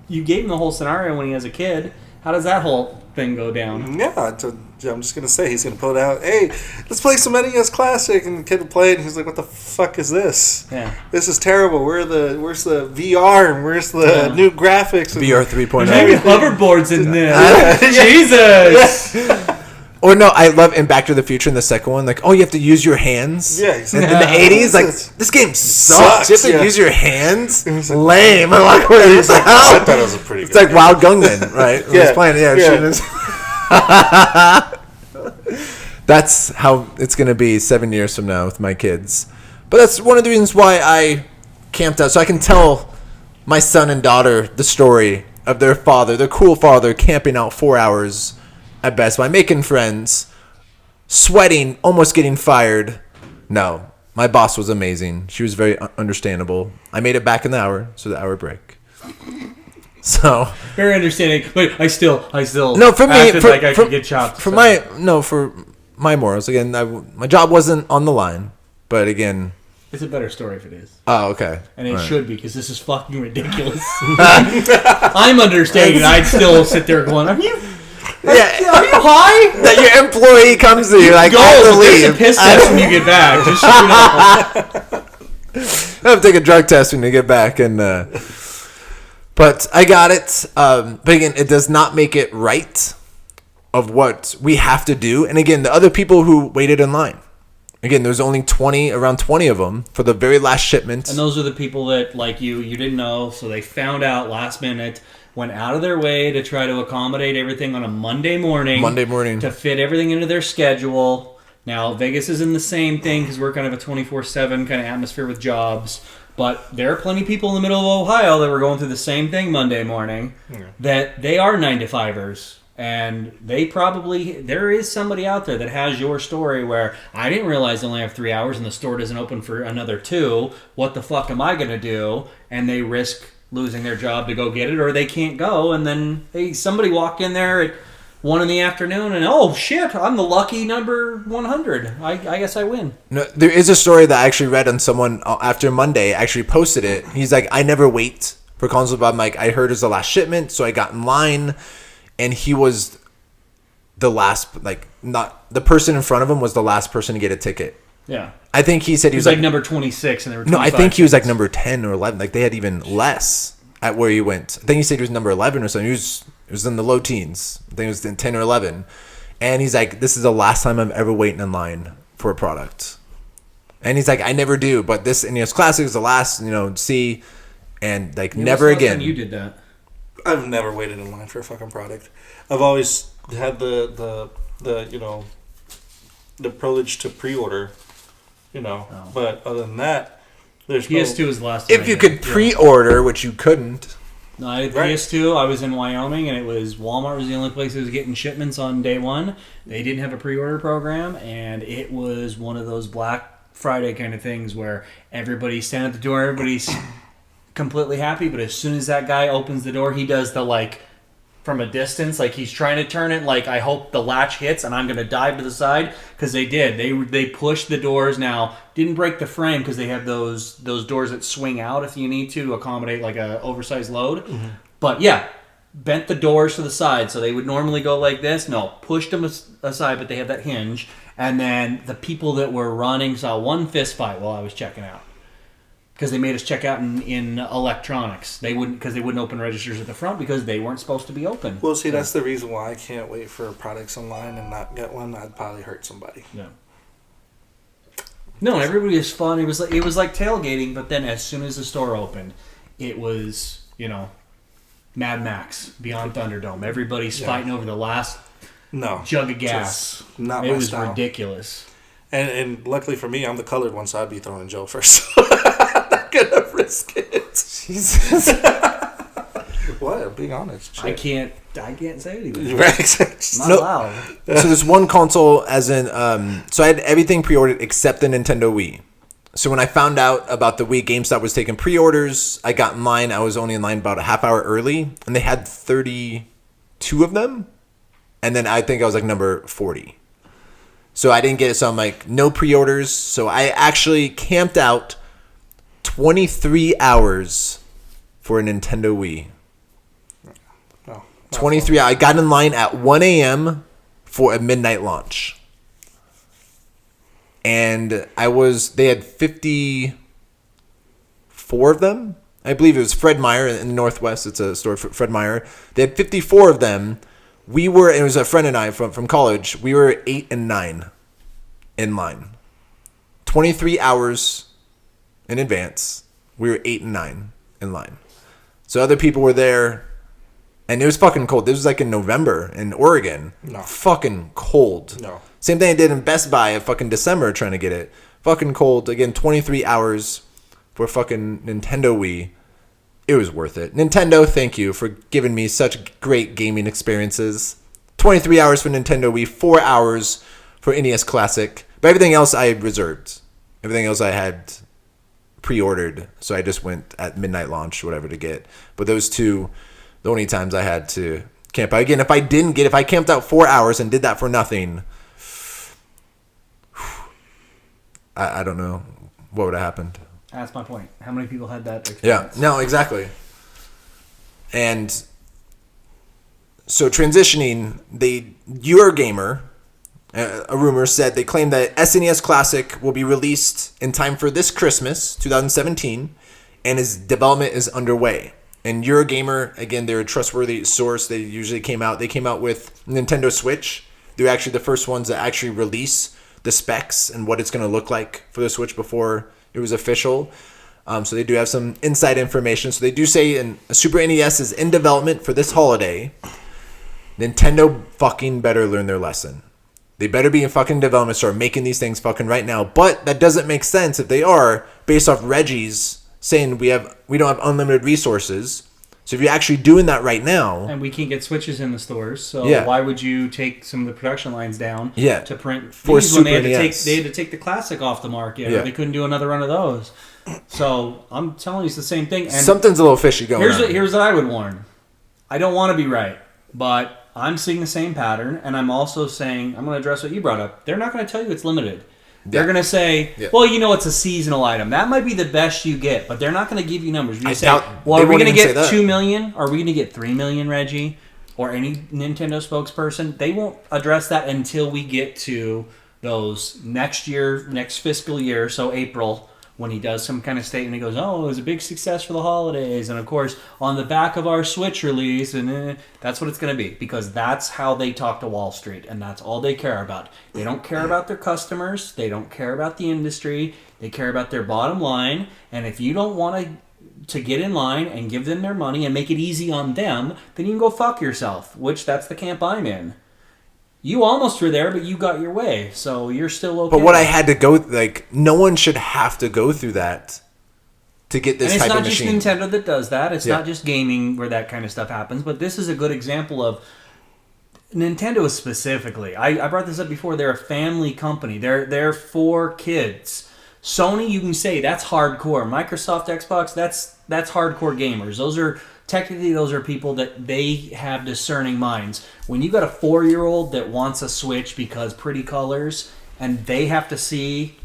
You gave him the whole scenario when he was a kid. How does that whole thing go down? Yeah, I'm just going to say, he's going to pull it out. Hey, let's play some NES Classic. And the kid will play it, and he's like, what the fuck is this? Yeah. This is terrible. Where's the VR, and where's the new graphics? And VR 3.0. Maybe hoverboards in this. Jesus! Or no, I love in Back to the Future in the second one, like, oh, you have to use your hands. Yeah, In exactly. the 80s, like, this game sucks. You have to yeah. use your hands. was like, Lame. I'm like, what He's the like, hell? I thought it was a pretty It's good like Wild Gunman, right? I was playing it, That's how it's going to be 7 years from now with my kids. But that's one of the reasons why I camped out. So I can tell my son and daughter the story of their father, their cool father, camping out 4 hours at Best Buy, making friends, sweating, almost getting fired. No, my boss was amazing. She was very understandable. I made it back in the hour, so the hour break. So Very understanding. But I still no, for me, acted for, like I for, could get chopped. for so. my morals. Again, my job wasn't on the line, but again, It's a better story if it is. oh, okay. And it All right. should be, because this is fucking ridiculous. I'm understanding, and I'd still sit there going, Are you high? That your employee comes to you like, Go, I have to but there's a leave. piss test when you get back. Just shoot up. I have to take a drug test when you get back, and but I got it. But again, it does not make it right of what we have to do. And again, the other people who waited in line. Again, there's only around 20 of them for the very last shipment. And those are the people that, like you didn't know, so they found out last minute, went out of their way to try to accommodate everything on a Monday morning. To fit everything into their schedule. Now, Vegas is in the same thing because we're kind of a 24/7 kind of atmosphere with jobs. But there are plenty of people in the middle of Ohio that were going through the same thing Monday morning, that they are 9-to-5ers. And there is somebody out there that has your story where I didn't realize they only have 3 hours and the store doesn't open for another 2. What the fuck am I going to do? And they risk losing their job to go get it, or they can't go. And then somebody walked in there at 1 in the afternoon and, oh shit, I'm the lucky number 100. I guess I win. No, there is a story that I actually read on someone after Monday actually posted it. He's like, I never wait for console, but I'm like, I heard it was the last shipment, so I got in line. And he was the last, like, not the person in front of him was the last person to get a ticket. Yeah. I think he said he was like number 26 and there were 25. No, I think he was like number 10 or 11. Like they had even less at where he went. I think he said he was number 11 or something. It was in the low teens. I think it was in 10 or 11. And he's like, this is the last time I'm ever waiting in line for a product. And he's like, I never do, but this NES Classic is the last, see, and like never again. You did that. I've never waited in line for a fucking product. I've always had the privilege to pre-order, But other than that, there's PS2 was the last time. If you could pre-order, which you couldn't. No, I did PS2. I was in Wyoming, and it was Walmart was the only place that was getting shipments on day one. They didn't have a pre-order program, and it was one of those Black Friday kind of things where everybody's standing at the door, everybody's completely happy, but as soon as that guy opens the door, he does the from a distance, like he's trying to turn it, like I hope the latch hits and I'm going to dive to the side, because they did. They pushed the doors. Now, didn't break the frame because they have those doors that swing out if you need to accommodate like a oversized load. Mm-hmm. But yeah, bent the doors to the side, so they would normally go like this. No, pushed them aside, but they have that hinge. And then the people that were running saw one fist fight while I was checking out. Because they made us check out in electronics. They wouldn't open registers at the front because they weren't supposed to be open. Well, see, that's the reason why I can't wait for products online and not get one. I'd probably hurt somebody. Yeah. No, everybody was fun. It was like tailgating, but then as soon as the store opened, it was Mad Max Beyond Thunderdome. Everybody's fighting over the last No. jug of gas. Not It my was style. ridiculous. And luckily for me, I'm the colored one, so I'd be thrown in jail first. I'm not gonna risk it. Jesus. What? I'm being honest. I can't say anything. Right. Not No. allowed. So there's one console, as in, so I had everything pre-ordered except the Nintendo Wii. So when I found out about the Wii, GameStop was taking pre-orders. I got in line. I was only in line about a half hour early, and they had 32 of them. And then I think I was like number 40. So I didn't get it. So I'm like, no pre-orders. So I actually camped out 23 hours for a Nintendo Wii. No. 23 hours. I got in line at 1 a.m. for a midnight launch. And they had 54 of them. I believe it was Fred Meyer in the Northwest. It's a store for Fred Meyer. They had 54 of them. It was a friend and I from college. We were 8 and 9 in line. 23 hours in advance. We were 8 and 9 in line. So other people were there. And it was fucking cold. This was like in November in Oregon. No. Fucking cold. No. Same thing I did in Best Buy in fucking December trying to get it. Fucking cold. Again, 23 hours for fucking Nintendo Wii. It was worth it. Nintendo, thank you for giving me such great gaming experiences. 23 hours for Nintendo Wii, 4 hours for NES Classic. But everything else I reserved. Everything else I had pre-ordered. So I just went at midnight launch, whatever, to get. But those two, the only times I had to camp out. Again, if I camped out 4 hours and did that for nothing, I don't know what would have happened. That's my point. How many people had that Yeah, experience? no, exactly. And so transitioning, Eurogamer, a rumor said they claim that SNES Classic will be released in time for this Christmas, 2017, and its development is underway. And Eurogamer, again, they're a trustworthy source. They came out with Nintendo Switch. They're actually the first ones that actually release the specs and what it's going to look like for the Switch before it was official. So they do have some inside information. So they do say a Super NES is in development for this holiday. Nintendo fucking better learn their lesson. They better be in fucking development, start making these things fucking right now. But that doesn't make sense if they are, based off Reggie's saying we don't have unlimited resources. So if you're actually doing that right now, And we can't get Switches in the stores, so Yeah. why would you take some of the production lines down Yeah. to print For these when Super they NES? had to take the Classic off the market, Yeah. or they couldn't do another run of those. So I'm telling you, it's the same thing. And something's a little fishy going on. here's what I would warn. I don't want to be right, but I'm seeing the same pattern, and I'm also saying, I'm going to address what you brought up. They're not going to tell you it's limited. They're going to say, well, it's a seasonal item. That might be the best you get, but they're not going to give you numbers. You say, well, are we going to get 2 million? Are we going to get 3 million, Reggie? Or any Nintendo spokesperson? They won't address that until we get to those next fiscal year, so April, when he does some kind of statement. He goes, it was a big success for the holidays. And, of course, on the back of our Switch release, and that's what it's going to be. Because that's how they talk to Wall Street, and that's all they care about. They don't care about their customers. They don't care about the industry. They care about their bottom line. And if you don't want to get in line and give them their money and make it easy on them, then you can go fuck yourself, which that's the camp I'm in. You almost were there, but you got your way, so you're still okay. But what I had to go, no one should have to go through that to get this type of machine. And it's not just Nintendo that does that. It's not just gaming where that kind of stuff happens, but this is a good example of Nintendo specifically. I brought this up before. They're a family company. They're for kids. Sony, you can say that's hardcore. Microsoft, Xbox, that's hardcore gamers. Those are people that they have discerning minds. When you got a 4-year-old that wants a Switch because pretty colors, and they have to see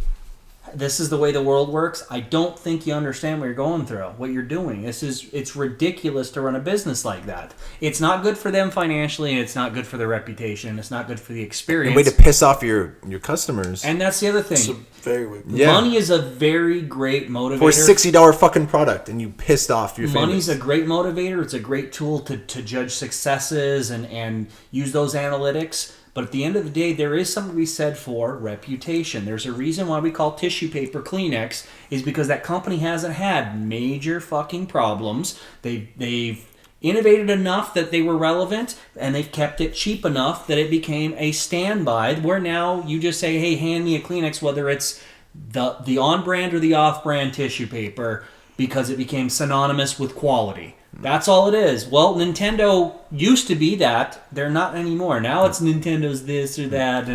this is the way the world works, I don't think you understand what you're going through, what you're doing. It's ridiculous to run a business like that. It's not good for them financially, and it's not good for their reputation, and it's not good for the experience. A way to piss off your customers. And that's the other thing. It's a very weird. Yeah. Money is a very great motivator. For a $60 fucking product, and you pissed off your family. Money's a great motivator. It's a great tool to judge successes and use those analytics. But at the end of the day, there is something to be said for reputation. There's a reason why we call tissue paper Kleenex, is because that company hasn't had major fucking problems. They've innovated enough that they were relevant, and they've kept it cheap enough that it became a standby, where now you just say, hey, hand me a Kleenex, whether it's the on-brand or the off-brand tissue paper, because it became synonymous with quality. That's all it is. Well, Nintendo used to be that. They're not anymore. Now it's Nintendo's this or that,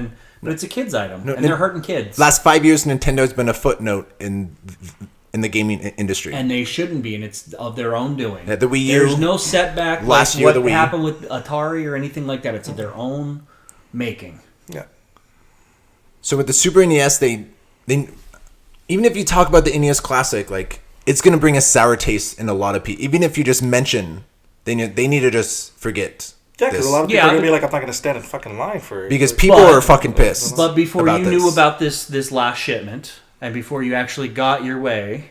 but it's a kid's item, and they're hurting kids. Last 5 years, Nintendo's been a footnote in the gaming industry. And they shouldn't be, and it's of their own doing. The Wii U. There's no setback Last like year, what the Wii. happened with Atari or anything like that. It's of their own making. Yeah. So with the Super NES, they even if you talk about the NES Classic, like, it's going to bring a sour taste in a lot of people. Even if you just mention, they need to just forget. Yeah, because a lot of people are going to be like, I'm not going to stand in fucking line for it. Because people are fucking pissed. But before you knew about this last shipment, and before you actually got your way,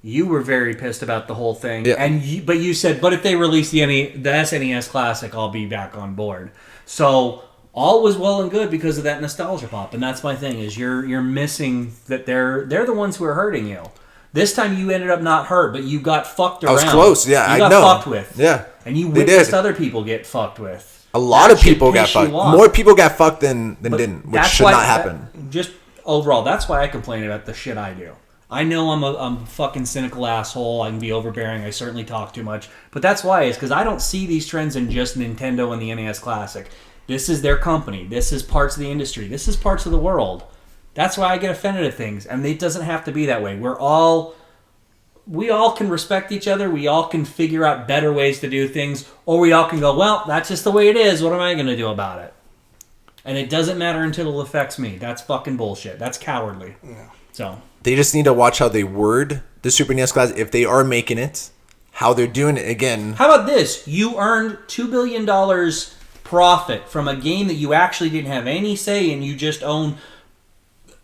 you were very pissed about the whole thing. Yeah. But you said, but if they release the SNES Classic, I'll be back on board. So all was well and good because of that nostalgia pop. And that's my thing, is you're missing that they're the ones who are hurting you. This time you ended up not hurt, but you got fucked around. I was close, yeah. You got fucked with. Yeah. And you witnessed other people get fucked with. A lot of people got fucked. More people got fucked than didn't, which should not happen. Just overall, that's why I complain about the shit I do. I know I'm a fucking cynical asshole. I can be overbearing. I certainly talk too much. But that's why, is because I don't see these trends in just Nintendo and the NES Classic. This is their company. This is parts of the industry. This is parts of the world. That's why I get offended at things. And it doesn't have to be that way. We all can respect each other. We all can figure out better ways to do things. Or we all can go, well, that's just the way it is. What am I going to do about it? And it doesn't matter until it affects me. That's fucking bullshit. That's cowardly. Yeah. So they just need to watch how they word the Super NES Classic. If they are making it, how they're doing it again. How about this? You earned $2 billion profit from a game that you actually didn't have any say in. You just own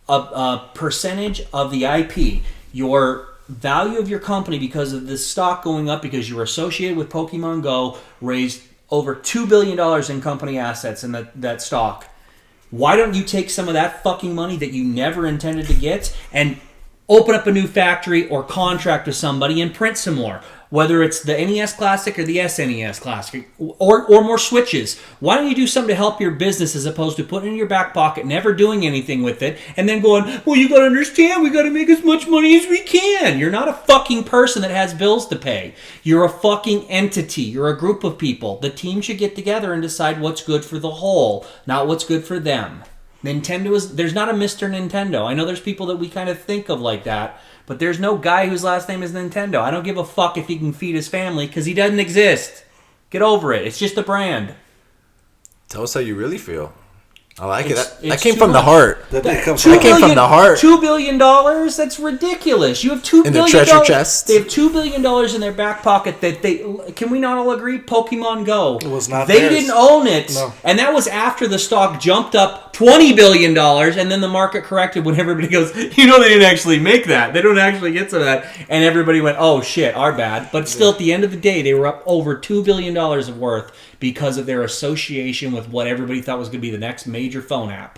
a percentage of the IP. Your value of your company, because of the stock going up, because you were associated with Pokemon Go, raised over $2 billion in company assets in that stock. Why don't you take some of that fucking money that you never intended to get and open up a new factory or contract with somebody and print some more? Whether it's the NES Classic or the SNES Classic, or more Switches. Why don't you do something to help your business as opposed to putting it in your back pocket, never doing anything with it, and then going, well, you got to understand, we got to make as much money as we can. You're not a fucking person that has bills to pay. You're a fucking entity. You're a group of people. The team should get together and decide what's good for the whole, not what's good for them. There's not a Mr. Nintendo. I know there's people that we kind of think of like that, but there's no guy whose last name is Nintendo. I don't give a fuck if he can feed his family, because he doesn't exist. Get over it. It's just a brand. Tell us how you really feel. I like it. That It's came too from the much. heart. That came from the heart. $2 billion? That's ridiculous. You have $2 billion in the treasure chest. They have $2 billion in their back pocket that can we not all agree? Pokemon Go. It was not They theirs. didn't own it. No. And that was after the stock jumped up $20 billion, and then the market corrected when everybody goes, they didn't actually make that. They don't actually get some of that. And everybody went, oh shit, our bad. But still, at the end of the day, they were up over $2 billion of worth because of their association with what everybody thought was going to be the next major phone app.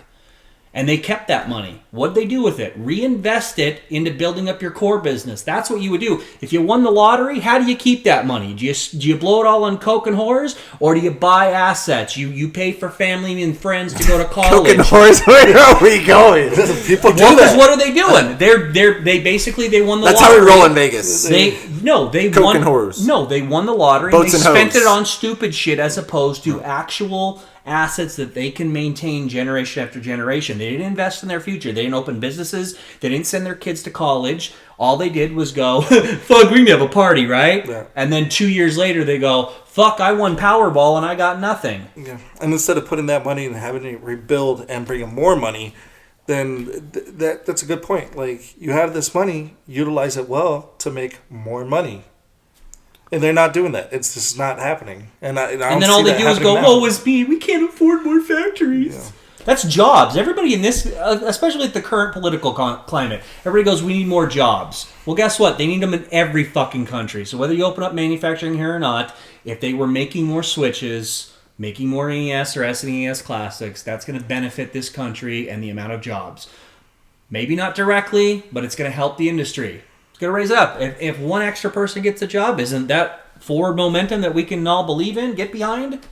And they kept that money. What'd they do with it? Reinvest it into building up your core business. That's what you would do. If you won the lottery, how do you keep that money? Do you blow it all on coke and whores? Or do you buy assets? You pay for family and friends to go to college. Coke and whores, where are we going? People do Well, because that. what are they doing? They won the That's lottery. how we roll in Vegas. They Coke won and whores. No, they won the lottery. Boats and and they spent hoes. it on stupid shit as opposed to actual assets that they can maintain generation after generation. They didn't invest in their future. They didn't open businesses. They didn't send their kids to college. All they did was go, fuck, we can have a party, right? Yeah. And then 2 years later they go, fuck, I won Powerball and I got nothing. Yeah. And instead of putting that money and having it rebuild and bring in more money, then that's a good point. Like, you have this money, utilize it well to make more money. And they're not doing that. It's just not happening. And then all they do is go, woe is me, we can't afford more factories. Yeah. That's jobs. Everybody in this, especially at the current political climate, everybody goes, we need more jobs. Well, guess what? They need them in every fucking country. So whether you open up manufacturing here or not, if they were making more Switches, making more NES or SNES Classics, that's going to benefit this country and the amount of jobs. Maybe not directly, but it's going to help the industry. It's going to raise up. If one extra person gets a job, isn't that forward momentum that we can all believe in, get behind.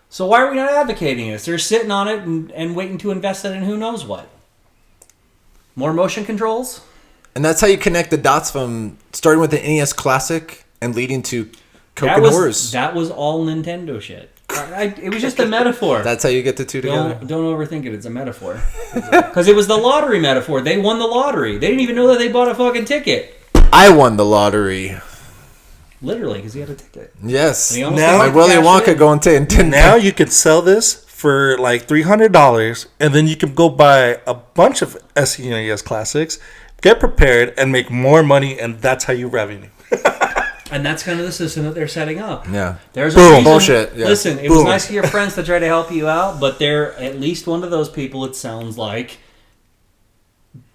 So why are we not advocating this? They're sitting on it and waiting to invest it in who knows what. More motion controls? And that's how you connect the dots from starting with the NES Classic and leading to Coke and Horrors. That was all Nintendo shit. It was just a metaphor. That's how you get the two together. Don't overthink it. It's a metaphor. Because it was the lottery metaphor. They won the lottery. They didn't even know that they bought a fucking ticket. I won the lottery. Literally, because he had a ticket. Yes. Now, my Willy Wonka going to Nintendo. Now you can sell this for like $300, and then you can go buy a bunch of SNES classics, get prepared, and make more money, and that's how you revenue. And that's kind of the system that they're setting up. Yeah. There's Boom. a reason, Bullshit. Yeah. Listen, it Boom. was nice of your friends to try to help you out, but they're at least one of those people, it sounds like,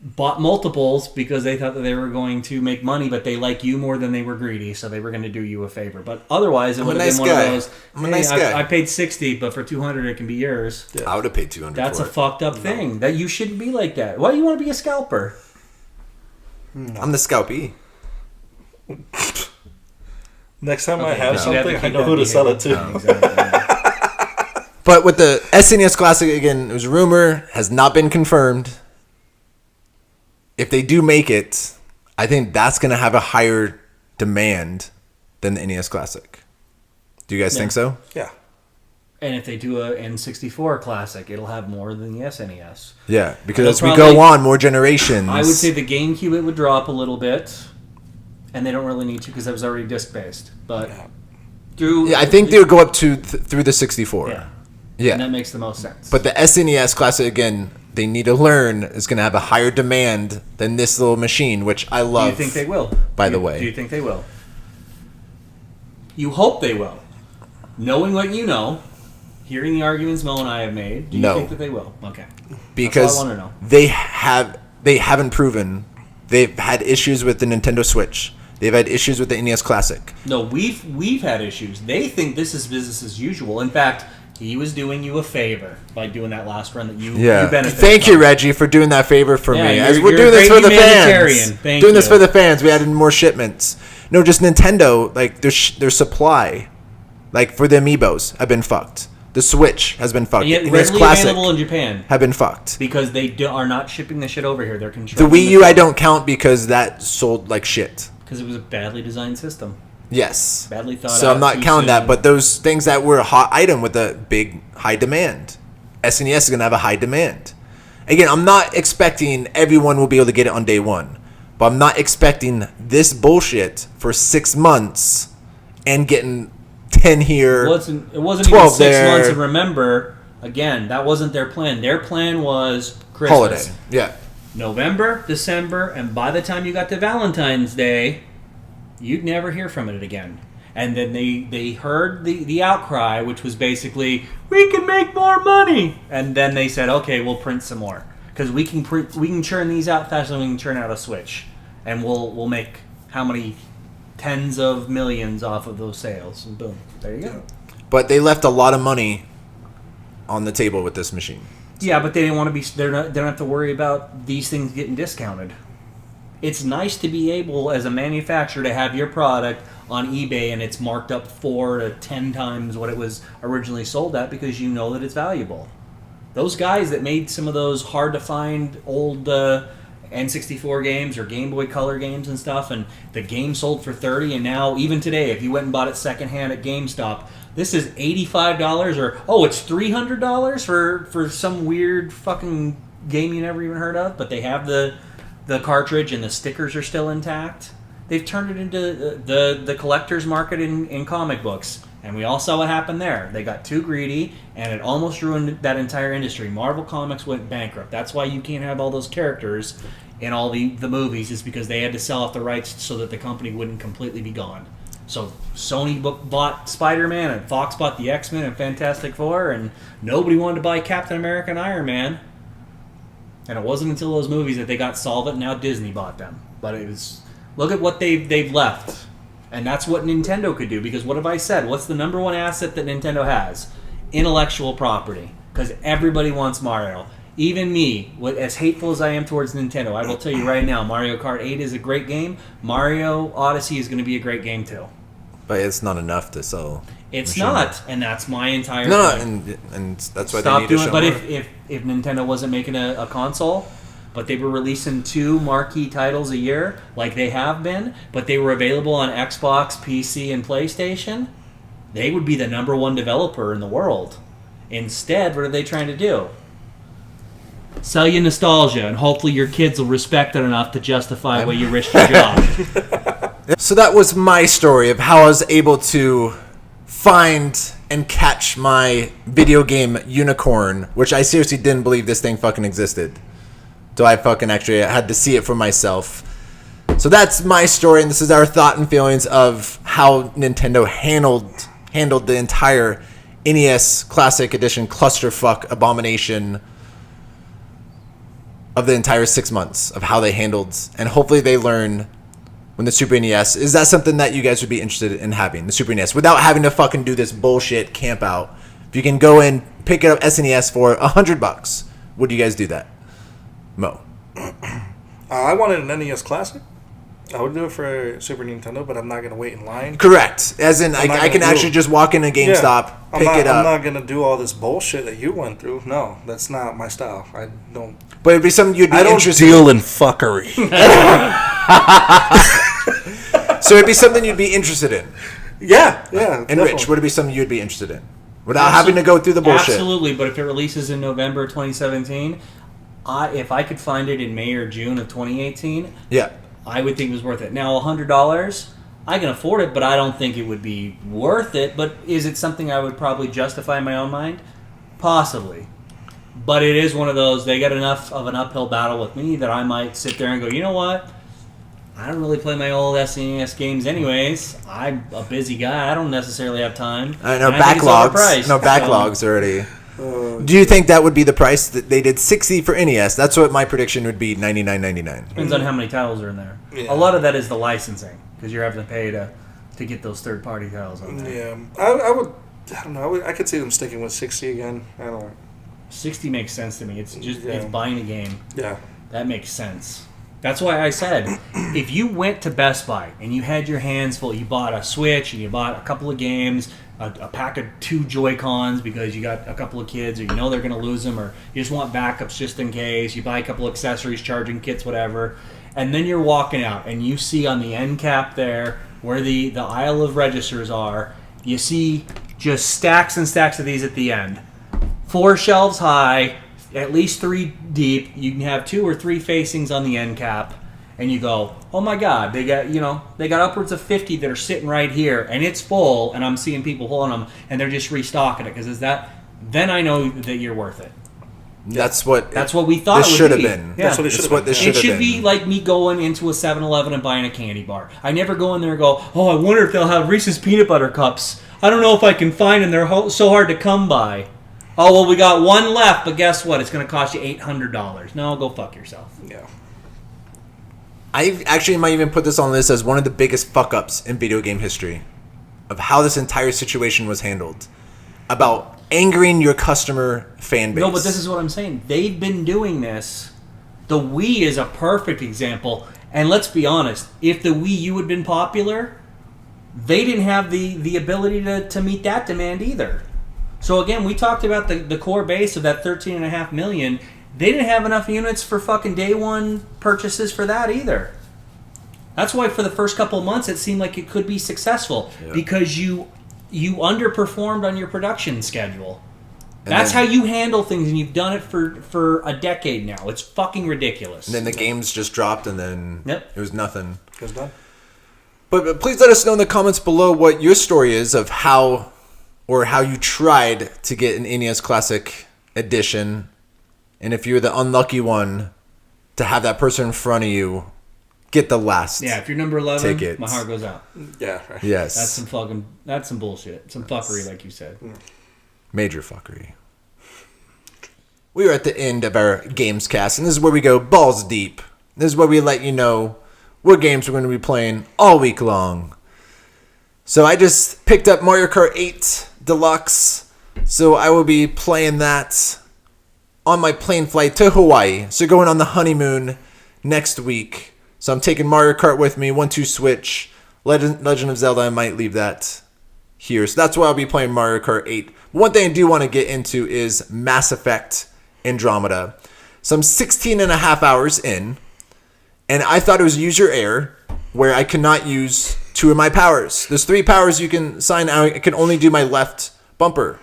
bought multiples because they thought that they were going to make money, but they like you more than they were greedy, so they were going to do you a favor. But otherwise, it would have been one of those. I'm a nice guy. I paid $60, but for $200 it can be yours. I would have paid $200. That's for a it. fucked up thing. That you shouldn't be like that. Why do you want to be a scalper? I'm the scalpee. Next time I Okay, have no. something, You have I keep know that who to sell it behavior. to. Oh, exactly. But with the SNES Classic, again, it was a rumor, has not been confirmed. If they do make it, I think that's going to have a higher demand than the NES Classic. Do you guys think so? Yeah. And if they do a N64 classic, it'll have more than the SNES. Yeah, because It'll as we probably- go on, more generations. I would say the GameCube it would drop a little bit, and they don't really need to because that was already disc based. But through Yeah, I think they would go up to through the 64. yeah, Yeah. and that makes the most sense. But the SNES Classic, again, they need to learn, is going to have a higher demand than this little machine, which I love. do you think they will? By the way. Do you think they will? You hope they will. Knowing what you know, hearing the arguments Mo and I have made, do you No. think that they will? Okay. Because That's all I wanna know. they haven't proven. They've had issues with the Nintendo Switch. They've had issues with the NES Classic. No, we've had issues. They think this is business as usual. In fact, he was doing you a favor by doing that last run that you benefited Thank from. you, Reggie, for doing that favor for Yeah, me. you're- As we're you're doing a this great for the humanitarian. fans. Thank Doing this you. for the fans. We added more shipments. No, just Nintendo, like their supply, like for the amiibos, have been fucked. The Switch has been fucked. And yet NES readily Classic available in Japan have been fucked. because they are not shipping the shit over here. They're The controlling Wii U I don't count because that sold like shit. because it was a badly designed system, Yes. badly thought So out. I'm not too counting that, soon. but those things that were a hot item with a big high demand. SNES is going to have a high demand. Again, I'm not expecting everyone will be able to get it on day one, but I'm not expecting this bullshit for 6 months and getting 10 here. It wasn't even 12 6 there. months. And remember, again, that wasn't their plan. Their plan was Christmas, Holiday. Yeah. November, December, and by the time you got to Valentine's Day, you'd never hear from it again. And then they heard the outcry, which was basically, we can make more money. And then they said, okay, we'll print some more. Because we can churn these out faster than we can churn out a Switch. And we'll make how many tens of millions off of those sales. And boom, there you go. But they left a lot of money on the table with this machine. Yeah, but they didn't want to be. They don't have to worry about these things getting discounted. It's nice to be able, as a manufacturer, to have your product on eBay and it's marked up 4 to 10 times what it was originally sold at because you know that it's valuable. Those guys that made some of those hard to find old N64 games or Game Boy Color games and stuff, and the game sold for $30, and now even today, if you went and bought it secondhand at GameStop, this is $85 or it's $300 for some weird fucking game you never even heard of, but they have the cartridge and the stickers are still intact. They've turned it into the collector's market in comic books, and we all saw what happened there. They got too greedy, and it almost ruined that entire industry. Marvel Comics went bankrupt. That's why you can't have all those characters in all the movies, is because they had to sell off the rights so that the company wouldn't completely be gone. So Sony bought Spider-Man, and Fox bought the X-Men and Fantastic Four, and nobody wanted to buy Captain America and Iron Man. And it wasn't until those movies that they got solvent, and now Disney bought them. But it was... Look at what they've left. And that's what Nintendo could do. Because what have I said? What's the number one asset that Nintendo has? Intellectual property. Because everybody wants Mario. Even me, as hateful as I am towards Nintendo, I will tell you right now, Mario Kart 8 is a great game. Mario Odyssey is going to be a great game too. But it's not enough to sell. It's not, and that's my entire No, point. and that's why Stop they need to doing show it. But more. if Nintendo wasn't making a console, but they were releasing 2 marquee titles a year, like they have been, but they were available on Xbox, PC, and PlayStation, they would be the number 1 developer in the world. Instead, what are they trying to do? Sell you nostalgia, and hopefully your kids will respect it enough to justify why you risked your job. So that was my story of how I was able to find and catch my video game unicorn, which I seriously didn't believe this thing fucking existed. So I fucking actually had to see it for myself. So that's my story, and this is our thought and feelings of how Nintendo handled the entire NES Classic Edition clusterfuck abomination of the entire 6 months of how they handled, and hopefully they learn when the Super NES. Is that something that you guys would be interested in having, the Super NES, without having to fucking do this bullshit camp out? If you can go in, pick it up SNES for $100, would you guys do that? Mo. I wanted an NES Classic. I would do it for Super Nintendo, but I'm not going to wait in line. Correct. As in, I can actually just walk in a GameStop, pick it up. I'm not going to do all this bullshit that you went through. No, that's not my style. I don't. But it'd be something you'd be interested I don't deal in fuckery. So it'd be something you'd be interested in. Yeah. And definitely. Rich, would it be something you'd be interested in? Without having to go through the bullshit. Absolutely, but if it releases in November 2017, if I could find it in May or June of 2018, Yeah. I would think it was worth it. Now, $100, I can afford it, but I don't think it would be worth it. But is it something I would probably justify in my own mind? Possibly. But it is one of those, they got enough of an uphill battle with me that I might sit there and go, you know what? I don't really play my old SNES games anyways. I'm a busy guy. I don't necessarily have time. I know And I think it's overpriced, backlogs already. Do you think that would be the price that they did $60 for NES? That's what my prediction would be, $99.99. Depends on how many titles are in there. Yeah. A lot of that is the licensing, because you're having to pay to get those third-party titles on there. Yeah. I would. I don't know. I could see them sticking with 60 again. I don't know. 60 makes sense to me. It's just Yeah. it's buying a game. Yeah. That makes sense. That's why I said, if you went to Best Buy and you had your hands full, you bought a Switch and you bought a couple of games, a pack of 2 Joy-Cons because you got a couple of kids or you know they're going to lose them, or you just want backups just in case, you buy a couple of accessories, charging kits, whatever, and then you're walking out and you see on the end cap there where the aisle of registers are, you see just stacks and stacks of these at the end. 4 shelves high, at least 3 deep. You can have 2 or 3 facings on the end cap, and you go, "Oh my God, they got upwards of 50 that are sitting right here, and it's full." And I'm seeing people holding them, and they're just restocking it because then I know that you're worth it. That's what we thought this it would should have be. been. Yeah. That's what it should have been. This It should should have be been. like me going into a 7-Eleven and buying a candy bar. I never go in there and go, "Oh, I wonder if they'll have Reese's peanut butter cups. I don't know if I can find them. They're so hard to come by." Oh, well, we got 1 left, but guess what? It's going to cost you $800. No, go fuck yourself. Yeah. I actually might even put this on this as one of the biggest fuck-ups in video game history of how this entire situation was handled. About angering your customer fan base. No, but this is what I'm saying. They've been doing this. The Wii is a perfect example. And let's be honest, if the Wii U had been popular, they didn't have the ability to meet that demand either. So again, we talked about the core base of that 13.5 million. They didn't have enough units for fucking day one purchases for that either. That's why for the first couple of months it seemed like it could be successful because you underperformed on your production schedule. That's how you handle things, and you've done it for a decade now. It's fucking ridiculous. And then the games just dropped, and then it was nothing. It was done. But please let us know in the comments below what your story is of how you tried to get an NES Classic Edition, and if you're the unlucky one to have that person in front of you get the last. Yeah, if you're number 11, tickets. my heart goes out. Yeah. Right. Yes. That's some bullshit. Some fuckery, like you said. Major fuckery. We are at the end of our Gamescast, and this is where we go balls deep. This is where we let you know what games we're going to be playing all week long. So I just picked up Mario Kart 8 Deluxe, so I will be playing that on my plane flight to Hawaii. So going on the honeymoon next week. So I'm taking Mario Kart with me, 1-2 switch. Legend of Zelda, I might leave that here. So that's why I'll be playing Mario Kart 8. One thing I do want to get into is Mass Effect Andromeda. So I'm 16 and a half hours in, and I thought it was user error where I could not use 2 of my powers. There's 3 powers you can assign. I can only do my left bumper.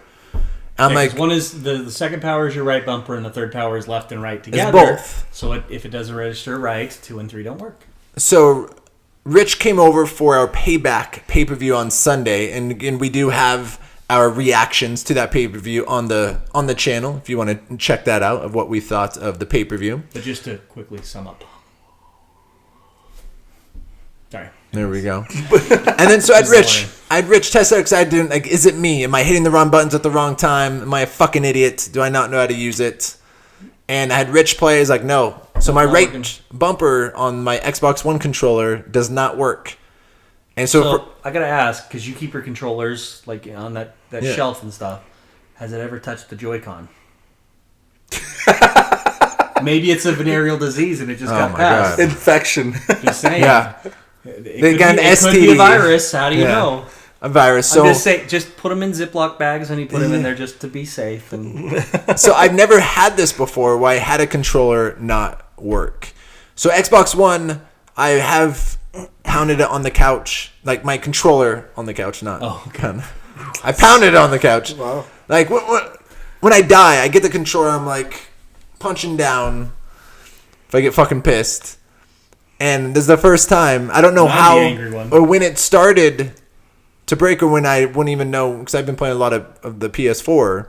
I'm like, one is the second power is your right bumper, and the third power is left and right together. Both. So if it doesn't register right, 2 and 3 don't work. So Rich came over for our Payback pay-per-view on Sunday, and again, we do have our reactions to that pay-per-view on the channel if you want to check that out of what we thought of the pay-per-view. But just to quickly sum up. Sorry. There we go. And then so I had Rich test out because I didn't like. Is it me? Am I hitting the wrong buttons at the wrong time? Am I a fucking idiot? Do I not know how to use it? And I had Rich play. He's like, no. So my right bumper on my Xbox One controller does not work. And so I gotta ask, because you keep your controllers like on that shelf and stuff. Has it ever touched the Joy-Con? Maybe it's a venereal disease and it just got passed. Infection. Just saying. Yeah. It could be a virus. How do you know? A virus. So I'm just saying, just put them in Ziploc bags and you put them in there just to be safe. And so I've never had this before where I had a controller not work. So Xbox One, I have pounded it on the couch, like my controller on the couch, not. Oh, okay. I pounded it on the couch. Wow. Like when I die, I get the controller. I'm like punching down. If I get fucking pissed, and this is the first time I don't know how or when it started to break, or when I wouldn't even know because I've been playing a lot of the PS4.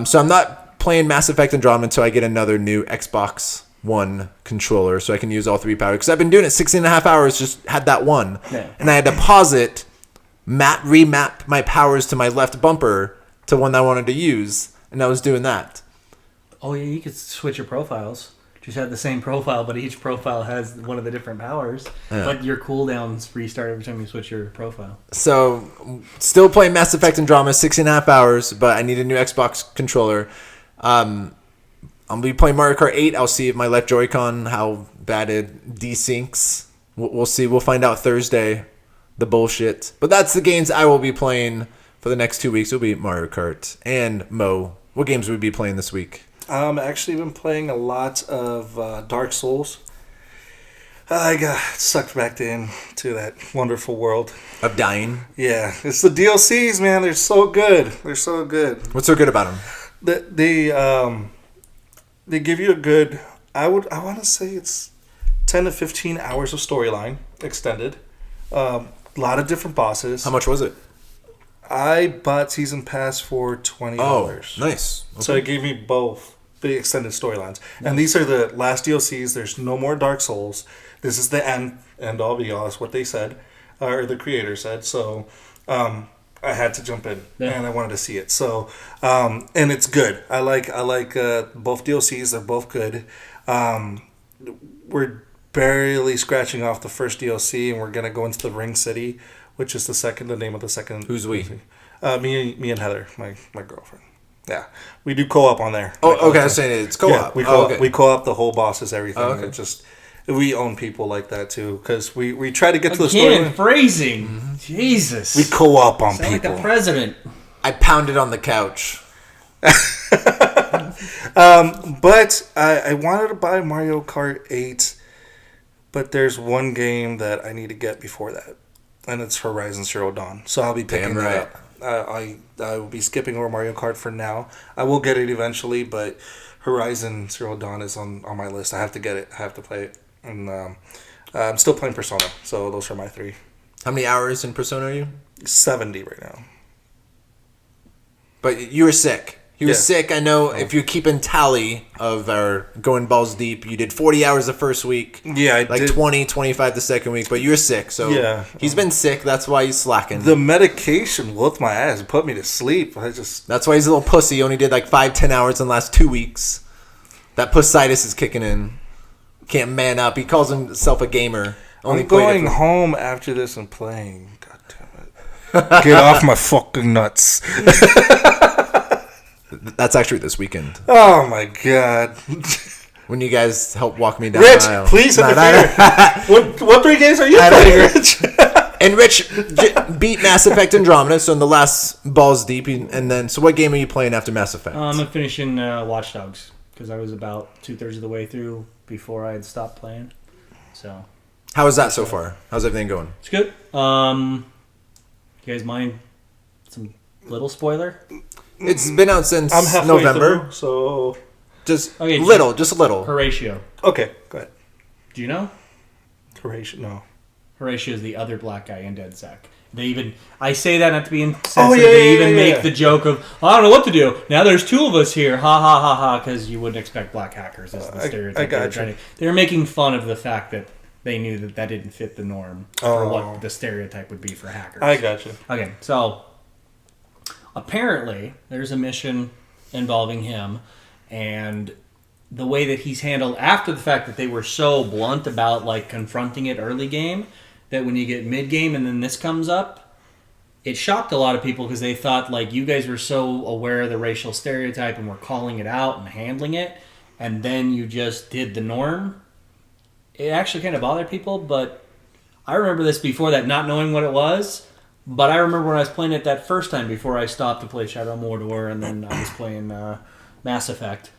So I'm not playing Mass Effect Andromeda until I get another new Xbox One controller, so I can use all 3 powers. Because I've been doing it 16 and a half hours, just had that one, and I had to pause it, remap my powers to my left bumper to one that I wanted to use, and I was doing that. Oh yeah, you could switch your profiles. Just had the same profile, but each profile has one of the different powers. Yeah. But your cooldowns restart every time you switch your profile. So, still playing Mass Effect Andromeda, 16 and a half hours, but I need a new Xbox controller. I'll be playing Mario Kart 8. I'll see if my left Joy-Con, how bad it desyncs. We'll see. We'll find out Thursday, the bullshit. But that's the games I will be playing for the next 2 weeks. It'll be Mario Kart and Mo. What games will we be playing this week? Actually been playing a lot of Dark Souls. I got sucked back into that wonderful world of dying. Yeah, it's the DLCs, man. They're so good. They're so good. What's so good about them? They give you a good. I want to say it's 10 to 15 hours of storyline extended. A lot of different bosses. How much was it? I bought season pass for $20. Oh, nice. Okay. So it gave me both the extended storylines. And these are the last DLCs. There's no more Dark Souls. This is the end all be all is what they said, or the creator said. So I had to jump in and I wanted to see it. So and it's good. I like both DLCs. They're both good. We're barely scratching off the first DLC, and we're gonna go into the Ring City, which is the name of the second. Who's we? Me and Heather, my girlfriend. Yeah, we do co-op on there. Oh, okay. I was saying it's co-op. Yeah, we co-op the whole bosses, everything. Oh, okay. It just we own people like that too, because we try to get to the story. Again, phrasing. Mm-hmm. Jesus. We co-op on Sound people. Like the president. I pounded on the couch. But I wanted to buy Mario Kart 8, but there's one game that I need to get before that, and it's Horizon Zero Dawn. So I'll be picking that up. I will be skipping over Mario Kart for now. I will get it eventually, but Horizon Zero Dawn is on my list. I have to get it. I have to play it. And I'm still playing Persona, so those are my 3. How many hours in Persona are you? 70 right now. But you were sick. You were sick. I know if you're keeping tally of our going balls deep, you did 40 hours the first week. Yeah, I did. 20, 25 the second week. But you were sick, so he's been sick. That's why he's slacking. The medication whooped my ass. It put me to sleep. That's why he's a little pussy. He only did like 5-10 hours in the last 2 weeks. That pussitis is kicking in. Can't man up. He calls himself a gamer. I'm going home after this and playing. God damn it. Get off my fucking nuts. That's actually this weekend. Oh my god. When you guys help walk me down the aisle. Rich, please interfere. What 3 games are you playing, Rich? And Rich beat Mass Effect Andromeda, so in the last balls deep. And then, so what game are you playing after Mass Effect? I'm finishing Watch Dogs because I was about 2/3 of the way through before I had stopped playing. So, how is that so far? How's everything going? it's good. You guys mind some little spoiler? It's been out since I'm halfway November. through, so Just Okay, just a little. Horatio. okay, go ahead. Do you know? Horatio, no. Horatio is the other black guy in Dead Sack. They even, I say that not to be insensitive. Oh, yeah, they yeah, even yeah, make yeah. the joke of, I don't know what to do. Now there's two of us here. Ha ha ha ha. Because you wouldn't expect black hackers as the stereotype. I got you. They were making fun of the fact that they knew that that didn't fit the norm for what the stereotype would be for hackers. I got you. Okay, so apparently there's a mission involving him, and the way that he's handled after the fact that they were so blunt about like confronting it early game, that when you get mid game and then this comes up, it shocked a lot of people because they thought like you guys were so aware of the racial stereotype and were calling it out and handling it, and then you just did the norm. It actually kind of bothered people, but I remember this before that, not knowing what it was. But I remember when I was playing it that first time before I stopped to play Shadow of Mordor, and then I was playing Mass Effect.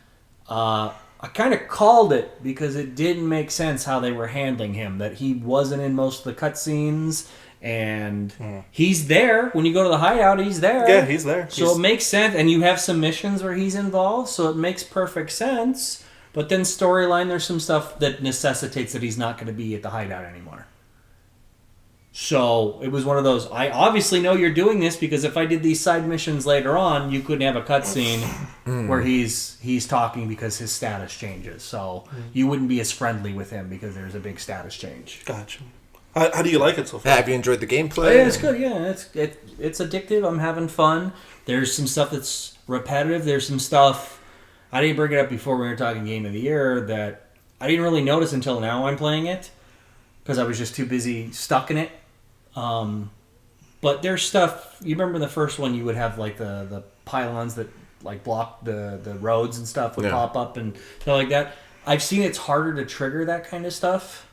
I kind of called it because it didn't make sense how they were handling him. That he wasn't in most of the cutscenes, and he's there when you go to the hideout. He's there. Yeah, he's there. So it makes sense, and you have some missions where he's involved, so it makes perfect sense. But then storyline, there's some stuff that necessitates that he's not going to be at the hideout anymore. So it was one of those, I obviously know you're doing this because if I did these side missions later on, you couldn't have a cutscene where he's talking because his status changes. So you wouldn't be as friendly with him because there's a big status change. Gotcha. How do you like it so far? Have you enjoyed the gameplay? Oh, yeah, it's good. Yeah, it's addictive. I'm having fun. There's some stuff that's repetitive. There's some stuff, I didn't bring it up before we were talking Game of the Year, that I didn't really notice until now I'm playing it because I was just too busy stuck in it. But there's stuff, you remember the first one you would have like the pylons that like block the roads and stuff would pop up and stuff like that. I've seen it's harder to trigger that kind of stuff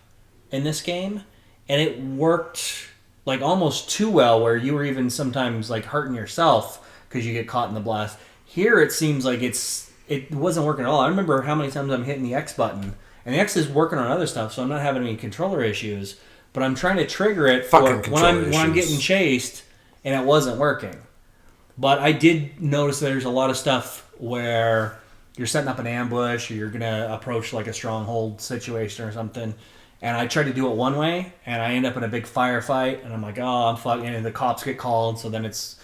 in this game, and it worked like almost too well where you were even sometimes like hurting yourself because you get caught in the blast. Here it seems like it wasn't working at all. I remember how many times I'm hitting the X button, and the X is working on other stuff, so I'm not having any controller issues. But I'm trying to trigger it for when I'm getting chased, and it wasn't working. But I did notice there's a lot of stuff where you're setting up an ambush, or you're gonna approach like a stronghold situation or something. And I tried to do it one way, and I end up in a big firefight, and I'm like, oh, I'm fucking. And the cops get called, so then it's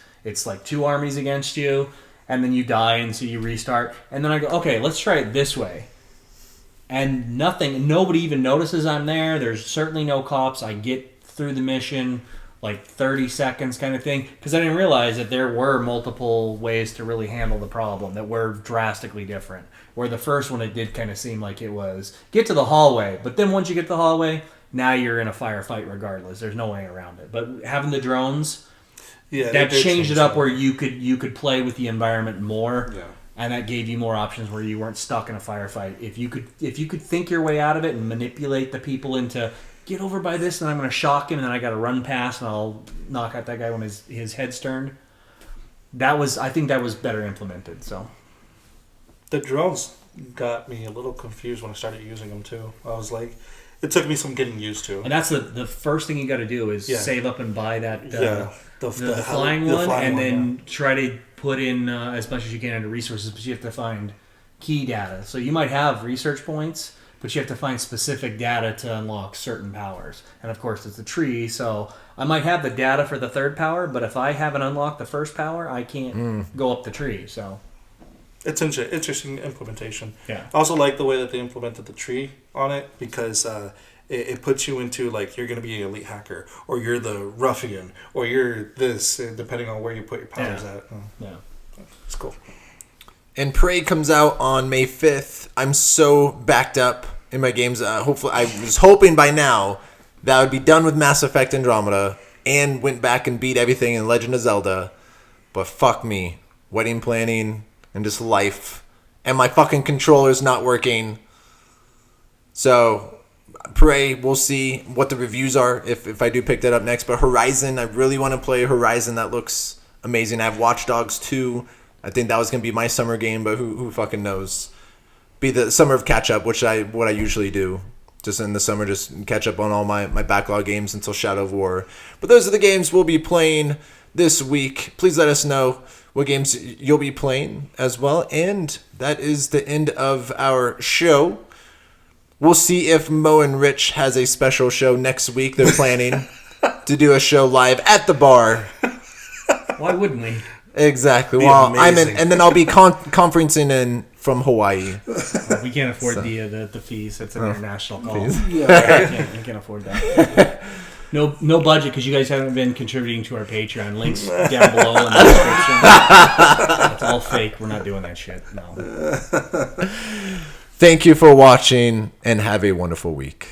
like two armies against you, and then you die, and so you restart. And then I go, okay, let's try it this way. And nobody even notices I'm there. There's certainly no cops. I get through the mission like 30 seconds kind of thing because I didn't realize that there were multiple ways to really handle the problem that were drastically different. Where the first one, it did kind of seem like it was get to the hallway, but then once you get to the hallway, now you're in a firefight regardless. There's no way around it. But having the drones, that changed it up where you could play with the environment more. Yeah. And that gave you more options where you weren't stuck in a firefight. If you could think your way out of it and manipulate the people into get over by this, and I'm going to shock him, and then I got to run past, and I'll knock out that guy when his head's turned. I think that was better implemented. So the drones got me a little confused when I started using them too. I was like, it took me some getting used to. And that's the first thing you got to do is save up and buy that the flying one, and then try to put in as much as you can into resources, but you have to find key data. So you might have research points, but you have to find specific data to unlock certain powers. And of course, it's a tree, so I might have the data for the third power, but if I haven't unlocked the first power, I can't go up the tree. So it's interesting implementation. Yeah. I also like the way that they implemented the tree on it because it puts you into like you're going to be an elite hacker, or you're the ruffian, or you're this, depending on where you put your powers at. Yeah, it's cool. And Parade comes out on May 5th. I'm so backed up in my games. Hopefully, I was hoping by now that I would be done with Mass Effect Andromeda and went back and beat everything in Legend of Zelda. But fuck me, wedding planning and just life, and my fucking controller's not working. So Prey, we'll see what the reviews are if I do pick that up next. But Horizon, I really want to play Horizon. That looks amazing. I have Watch Dogs 2. I think that was going to be my summer game, but who fucking knows? Be the summer of catch up, what I usually do. Just in the summer, just catch up on all my backlog games until Shadow of War. But those are the games we'll be playing this week. Please let us know what games you'll be playing as well. And that is the end of our show. We'll see if Mo and Rich has a special show next week. They're planning to do a show live at the bar. Why wouldn't we? Exactly. Be Well, amazing. and then I'll be conferencing in from Hawaii. We can't afford the fees. It's an international call. Yeah. You can't afford that. No budget because you guys haven't been contributing to our Patreon. Links down below in the description. It's all fake. We're not doing that shit. No. Thank you for watching and have a wonderful week.